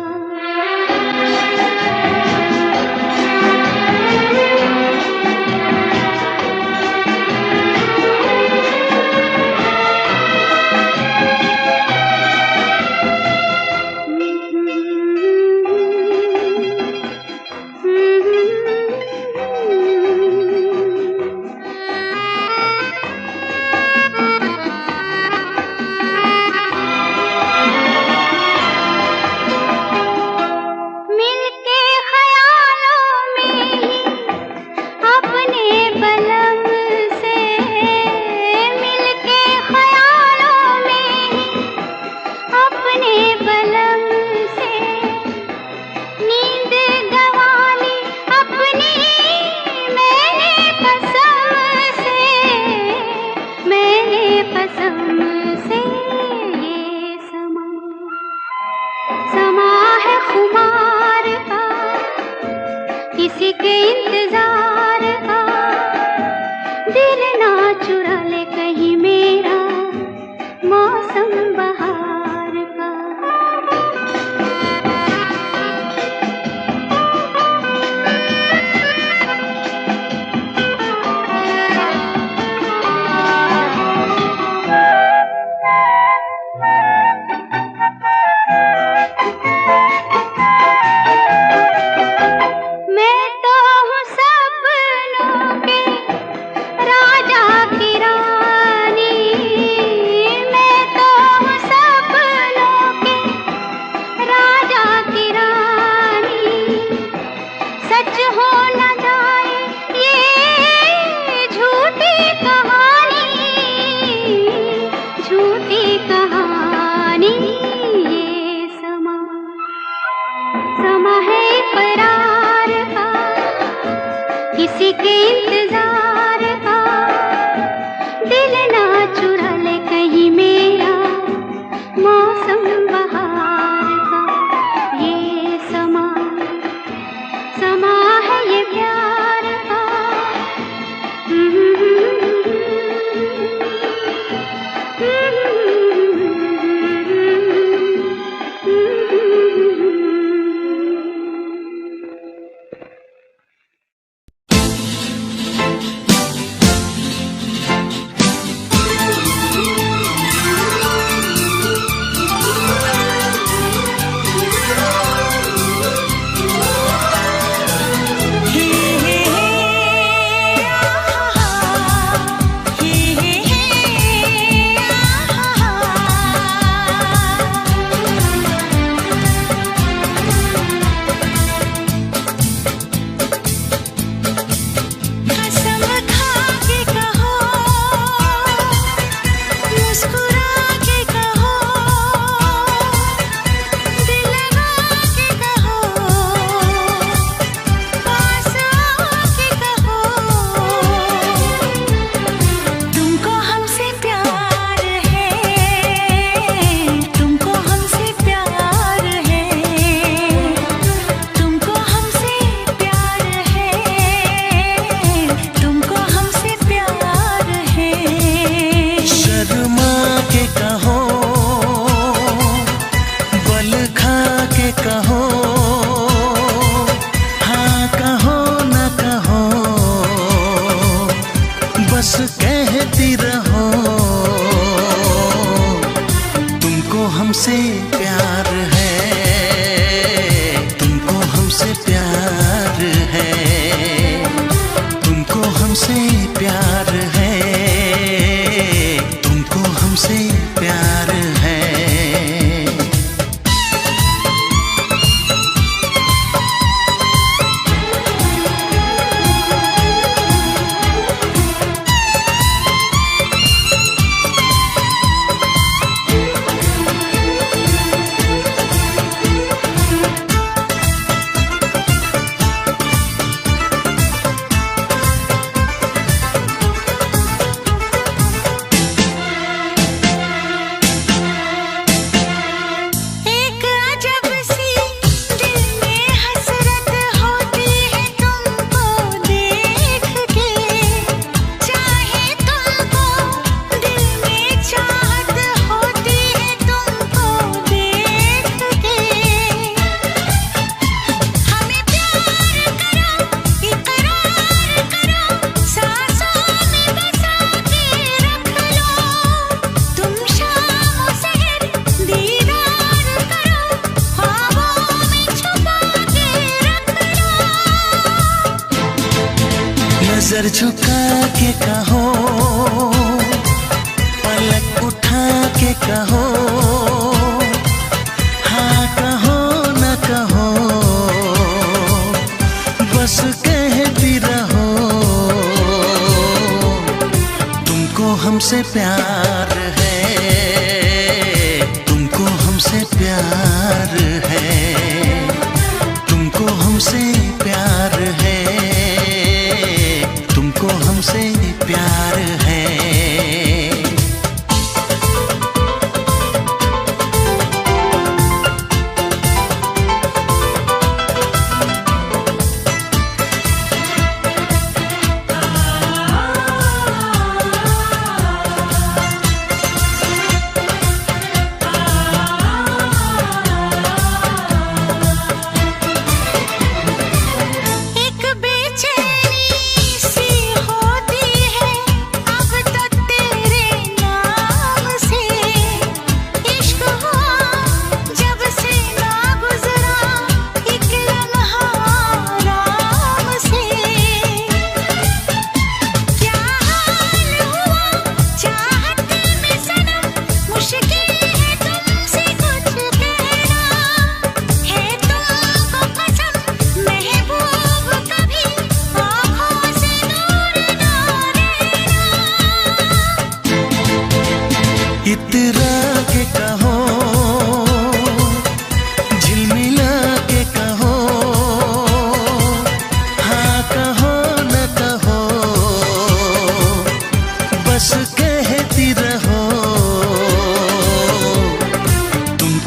मिलके ख्यालों में ही अपने बलम से, मिलके ख्यालों में ही अपने बलम से। नींद गंवा ली अपनी मैंने कसम से, मैंने कसम से। ये समा समा है खुमार का, किसी के इंतजार का। दिल ना चुरा ले कहीं मेरा मौसम बहार का। मैं तो हूँ सब मौसम बहार का, ये समा समा है ये प्यार का। कसम खा के कहो, मुस्कुरा के कहो, दिल लगा के कहो, पास आके कहो, तुमको हमसे प्यार है, तुमको हमसे प्यार है, तुमको हमसे प्यार है, तुमको हमसे प्यार है। शर्मा के कहो, बल खा के कहो, हाँ कहो न कहो, बस कहती रहो, तुमको हमसे प्यार है, तुमको हमसे प्यार है, तुमको हमसे प्यार है, तुमको हमसे प्यार है। एक अजब सी दिल में हसरत होती है तुमको देख के, चाहे तुमको दिल में चाहत होती है तुमको देख के। हमें प्यार करो, इकरार करो, सांसों में बसा के रख लो, तुम शाम सहर दीदार करो, ख्वाबों में छुपा के रख लो। नजर झुका के कहो, पलक उठा के कहो, हाँ कहो न कहो, बस कहती रहो, तुमको हमसे प्यार है, तुमको हमसे प्यार है, तुमको हमसे प्यार है, तुमको हमसे प्यार है।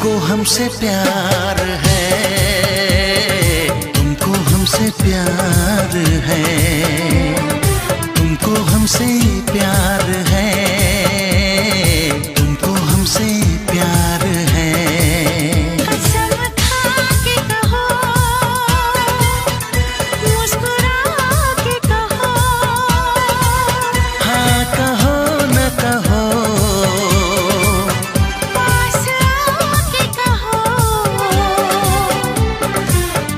तुमको हमसे प्यार है, तुमको हमसे प्यार है, तुमको हमसे प्यार है, तुमको हमसे प्यार है। कसम खा के कहो, मुस्कुरा के कहो, हाँ कहो न कहो, पास आके कहो,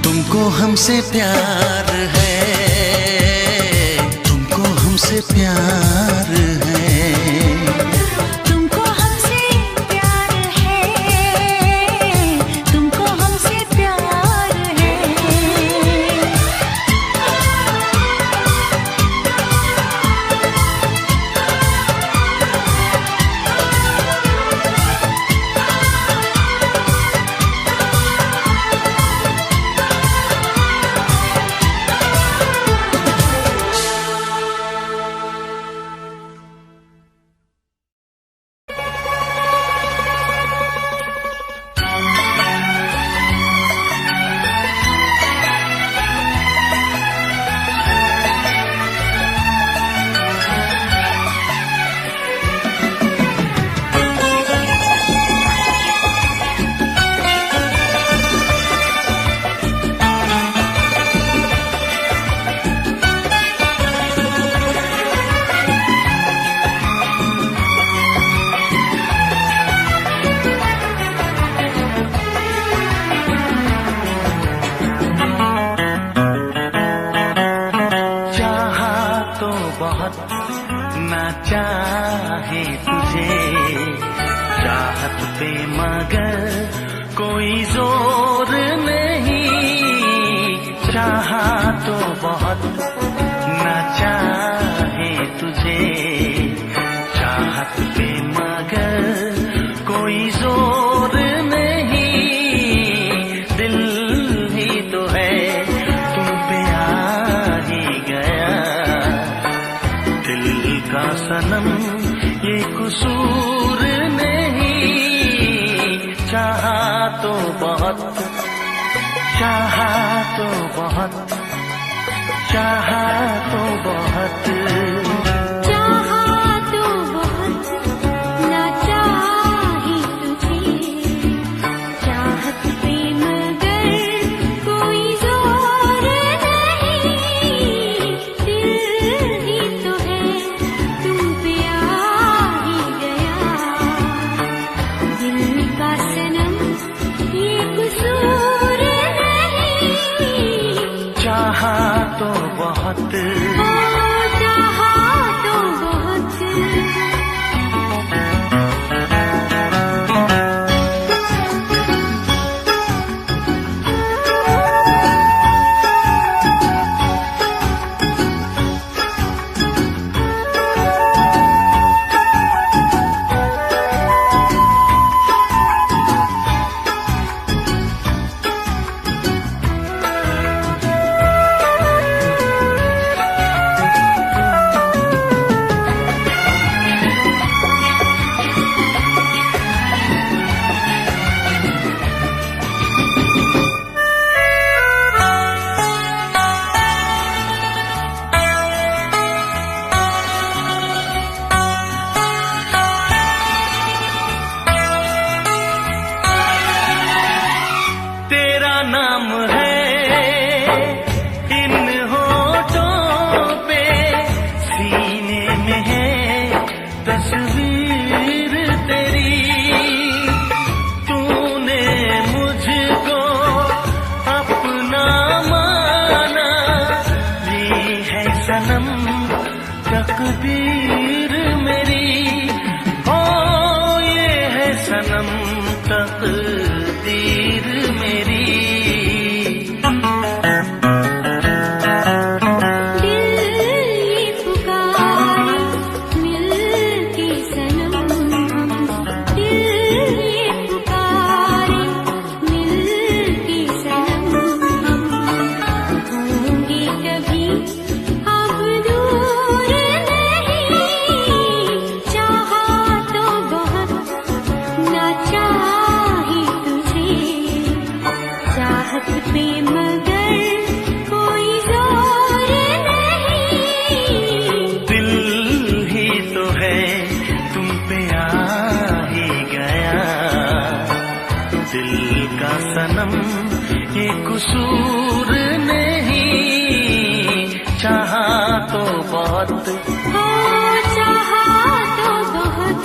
तुमको हमसे प्यार है, तुमको हमसे प्यार है। तुमको हमसे प्यार है, तुमको हमसे प्यार है। ना चाहे तुझे चाहत पे मगर कोई जोर नहीं, चाहा तो बहुत ना चाहे तुझे चाहत पे मगर कोई जोर नहीं, दिल ही तो है तुम पे आ ही गया, दिल का सनम ये कसूर नहीं, चाहा तो बहुत, चाहा तो बहुत, चाहा तो बहुत, चाहा तो बहुत ना चाहे तुझे चाहत पे मगर कोई जोर नहीं, दिल ही तो है तुम पे आ ही गया, दिल का सनम ये कसूर नहीं, चाहा तो बहुत, चाहा तो बहुत। तेरा नाम है इन होठों पे, सीने में है तस्वीर तेरी, तूने मुझको अपना माना, ये है सनम तकदीर मेरी, ओ ये है सनम तकदीर मेरी। दिल ये पुकारे मिल के सनम, दिल ये पुकारे मिल के सनम, होंगे कभी अब दूर नहीं, चाहा तो बहुत ना चाहे दिल का सनम ये कसूर नहीं, चाहा तो बहुत, हो चाहा तो बहुत।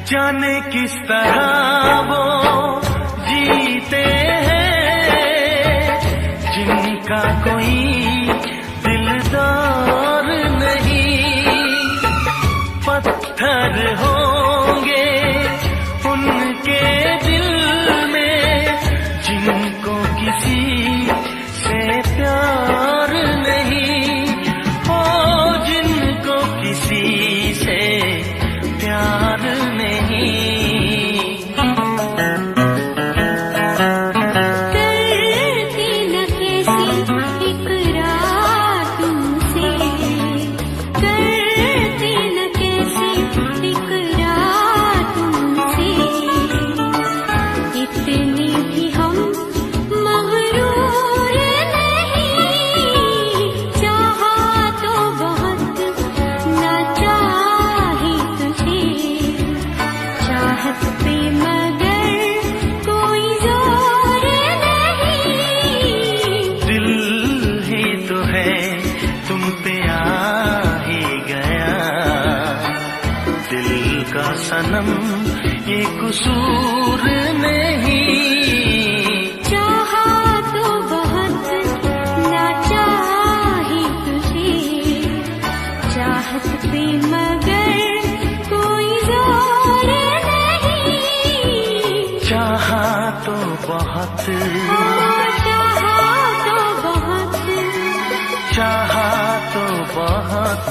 जाने किस तरह वो जीते हैं जिनका कोई दिलदार नहीं, पत्थर होंगे उनके दिल में जिनको किसी से प्यार नहीं, ओ जिनको किसी से प्यार नहीं। करती न कैसी इकरार तुमसे, करती न कैसी इकरार तुमसे, इतने भी हम मगरूर नहीं, चाहा तो बहुत ना चाही तुझे, चाहत पे मगर कोई जोर नहीं। दिल ही तो है तुम पे आ ही गया, दिल का सनम ये कसूर नहीं, चाहा तो बहुत ना चाही तुझे, चाहत पे मगर कोई जोर नहीं। चाहा तो बहुत, चाहा तो बहुत, चाहा तो बहुत।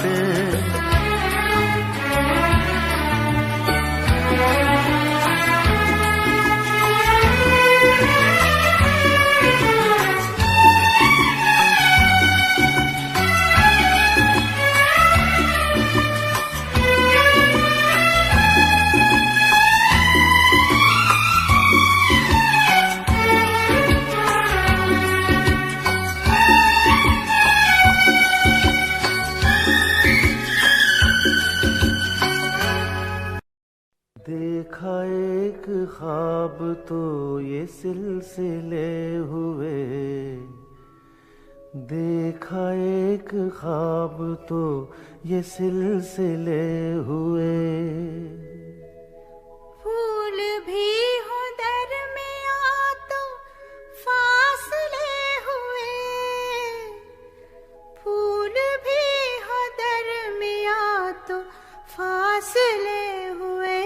देखा एक ख्वाब तो ये सिलसिले हुए, देखा एक ख्वाब तो ये सिलसिले हुए। फूल भी हो दरमियां तो फासले हुए, फूल भी हो दरमियां तो फासले हुए,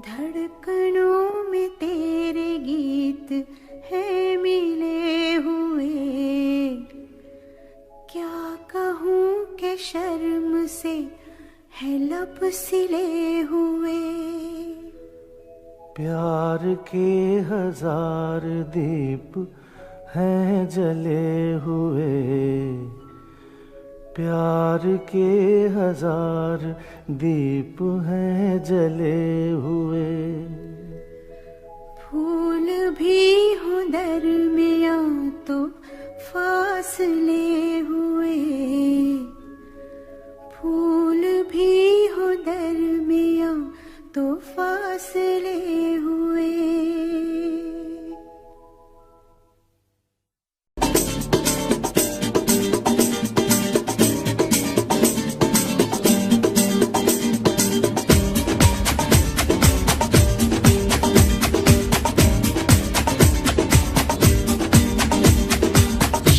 धड़कनों में तेरे गीत है मिले हुए, क्या कहूँ कि शर्म से है लब सिले हुए। प्यार के हजार दीप हैं जले हुए, प्यार के हजार दीप हैं जले हुए। फूल भी हो दरमियां तो फासले हुए, फूल भी हो दरमियां तो फासले हुए।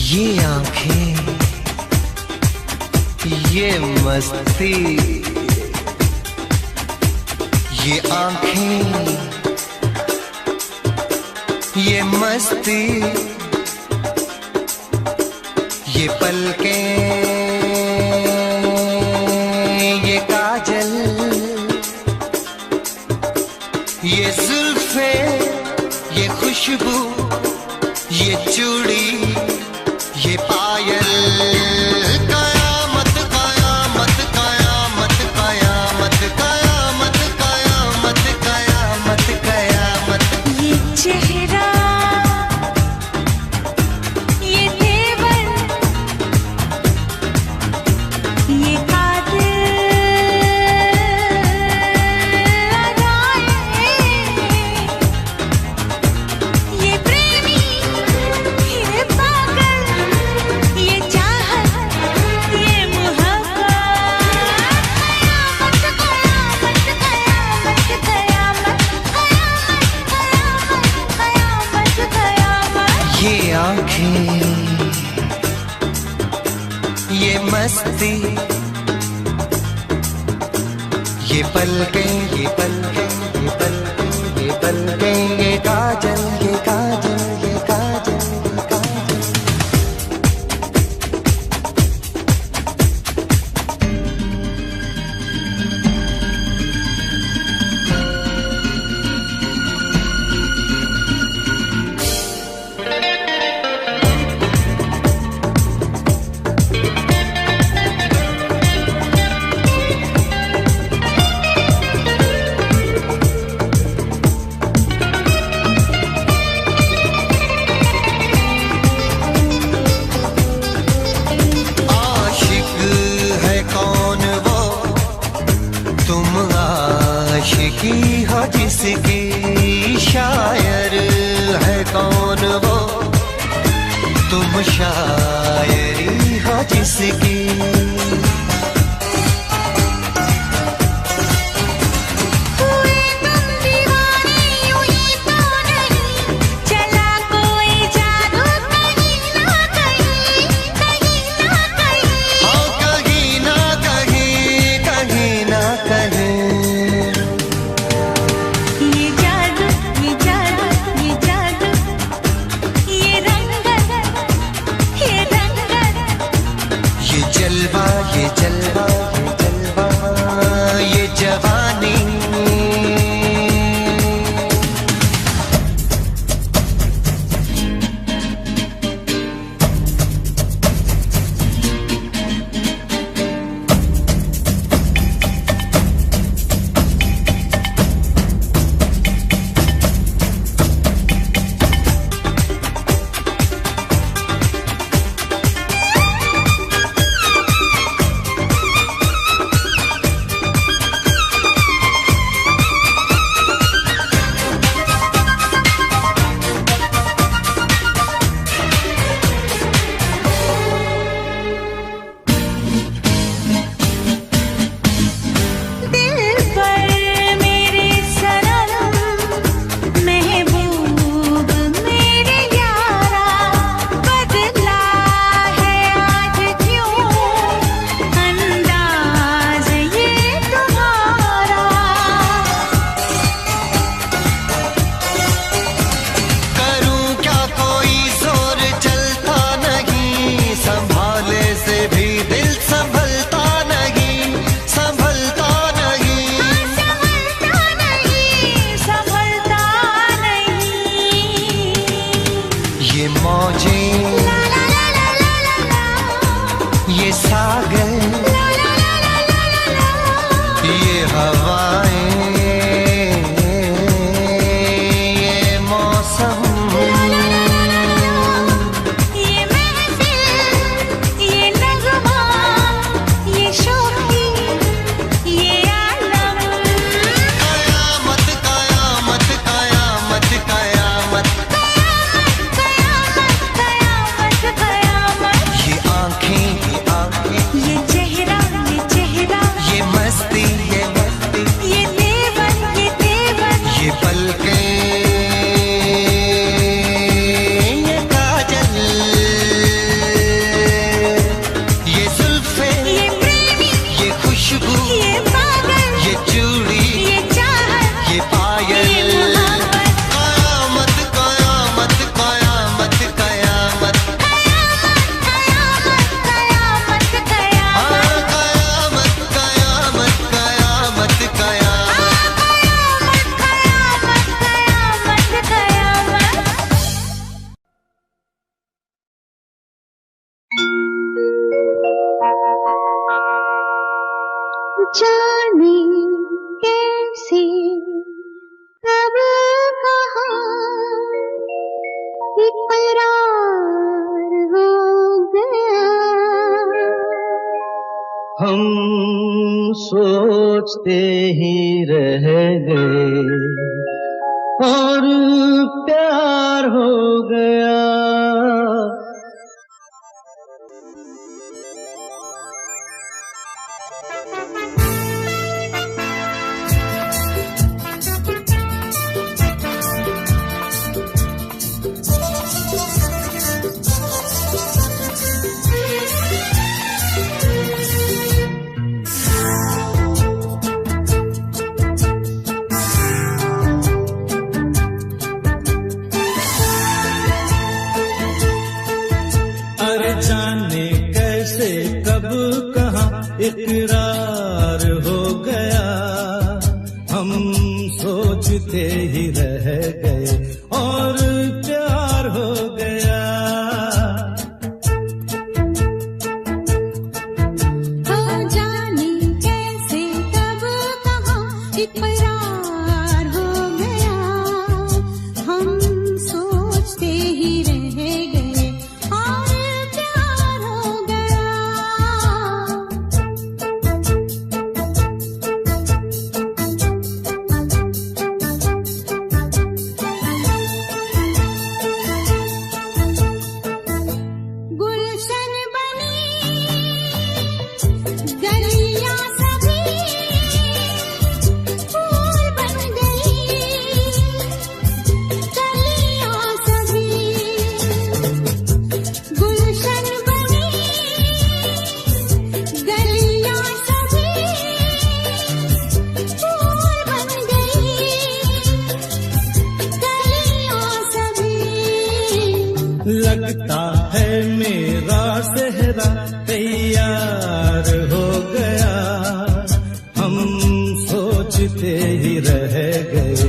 ये आंखें, ये मस्ती, ये आंखें, ये मस्ती, ये पलकें, ये काजल, ये जुल्फे, ये खुशबू, ये चूड़ी, ये पायल, कयामत कयामत कयामत कयामत कयामत कयामत कयामत कयामत। ये चेहरा, ये तेवर, ये कातिल अदाएं, ये प्रेमी, ये पागल, ये चाहत, ये मोहब्बत, कयामत कयामत कयामत कयामत कयामत कयामत। ये आंखें, ये मस्ती, ये पलकें, ये पलकें, ये पलकें, ये पलकें, ये काजल, ये काजल, ये काजल, ये काजल। आशिक है कौन वो, तुम आशिकी हो जिसकी, शायर है कौन वो, तुम शायरी हो जिसकी। हुए तुम दीवाने यूं ही तो नहीं, चला कोई जादू कहीं ना कहीं, कहीं ना कहीं। हाँ कहीं ना कहीं, कहीं ना कहीं। ये जादू, ये जादू, ये जादू, ये रंगत, ये रंगत, ये जलवा, कब कहाँ इकरार हो गया। हम सोचते ही रह गए और प्यार हो गया। अरे जाने कैसे कब कहाँ इकरार हो गया। हम सोचते ही रह गए और प्यार हो गया। हो जाने कैसे कब कहाँ इकरार हो गया। हम सोचते ही रह गए और प्यार हो गया। गुलशन बनी गलियां सभी फूल बन गई। गलियां सभी गुलशन बनी गलियां सभी फूल बन गई। गलियां सभी लगता है मेरा सेहरा तैयार हो गया। हम सोचते ही रह गए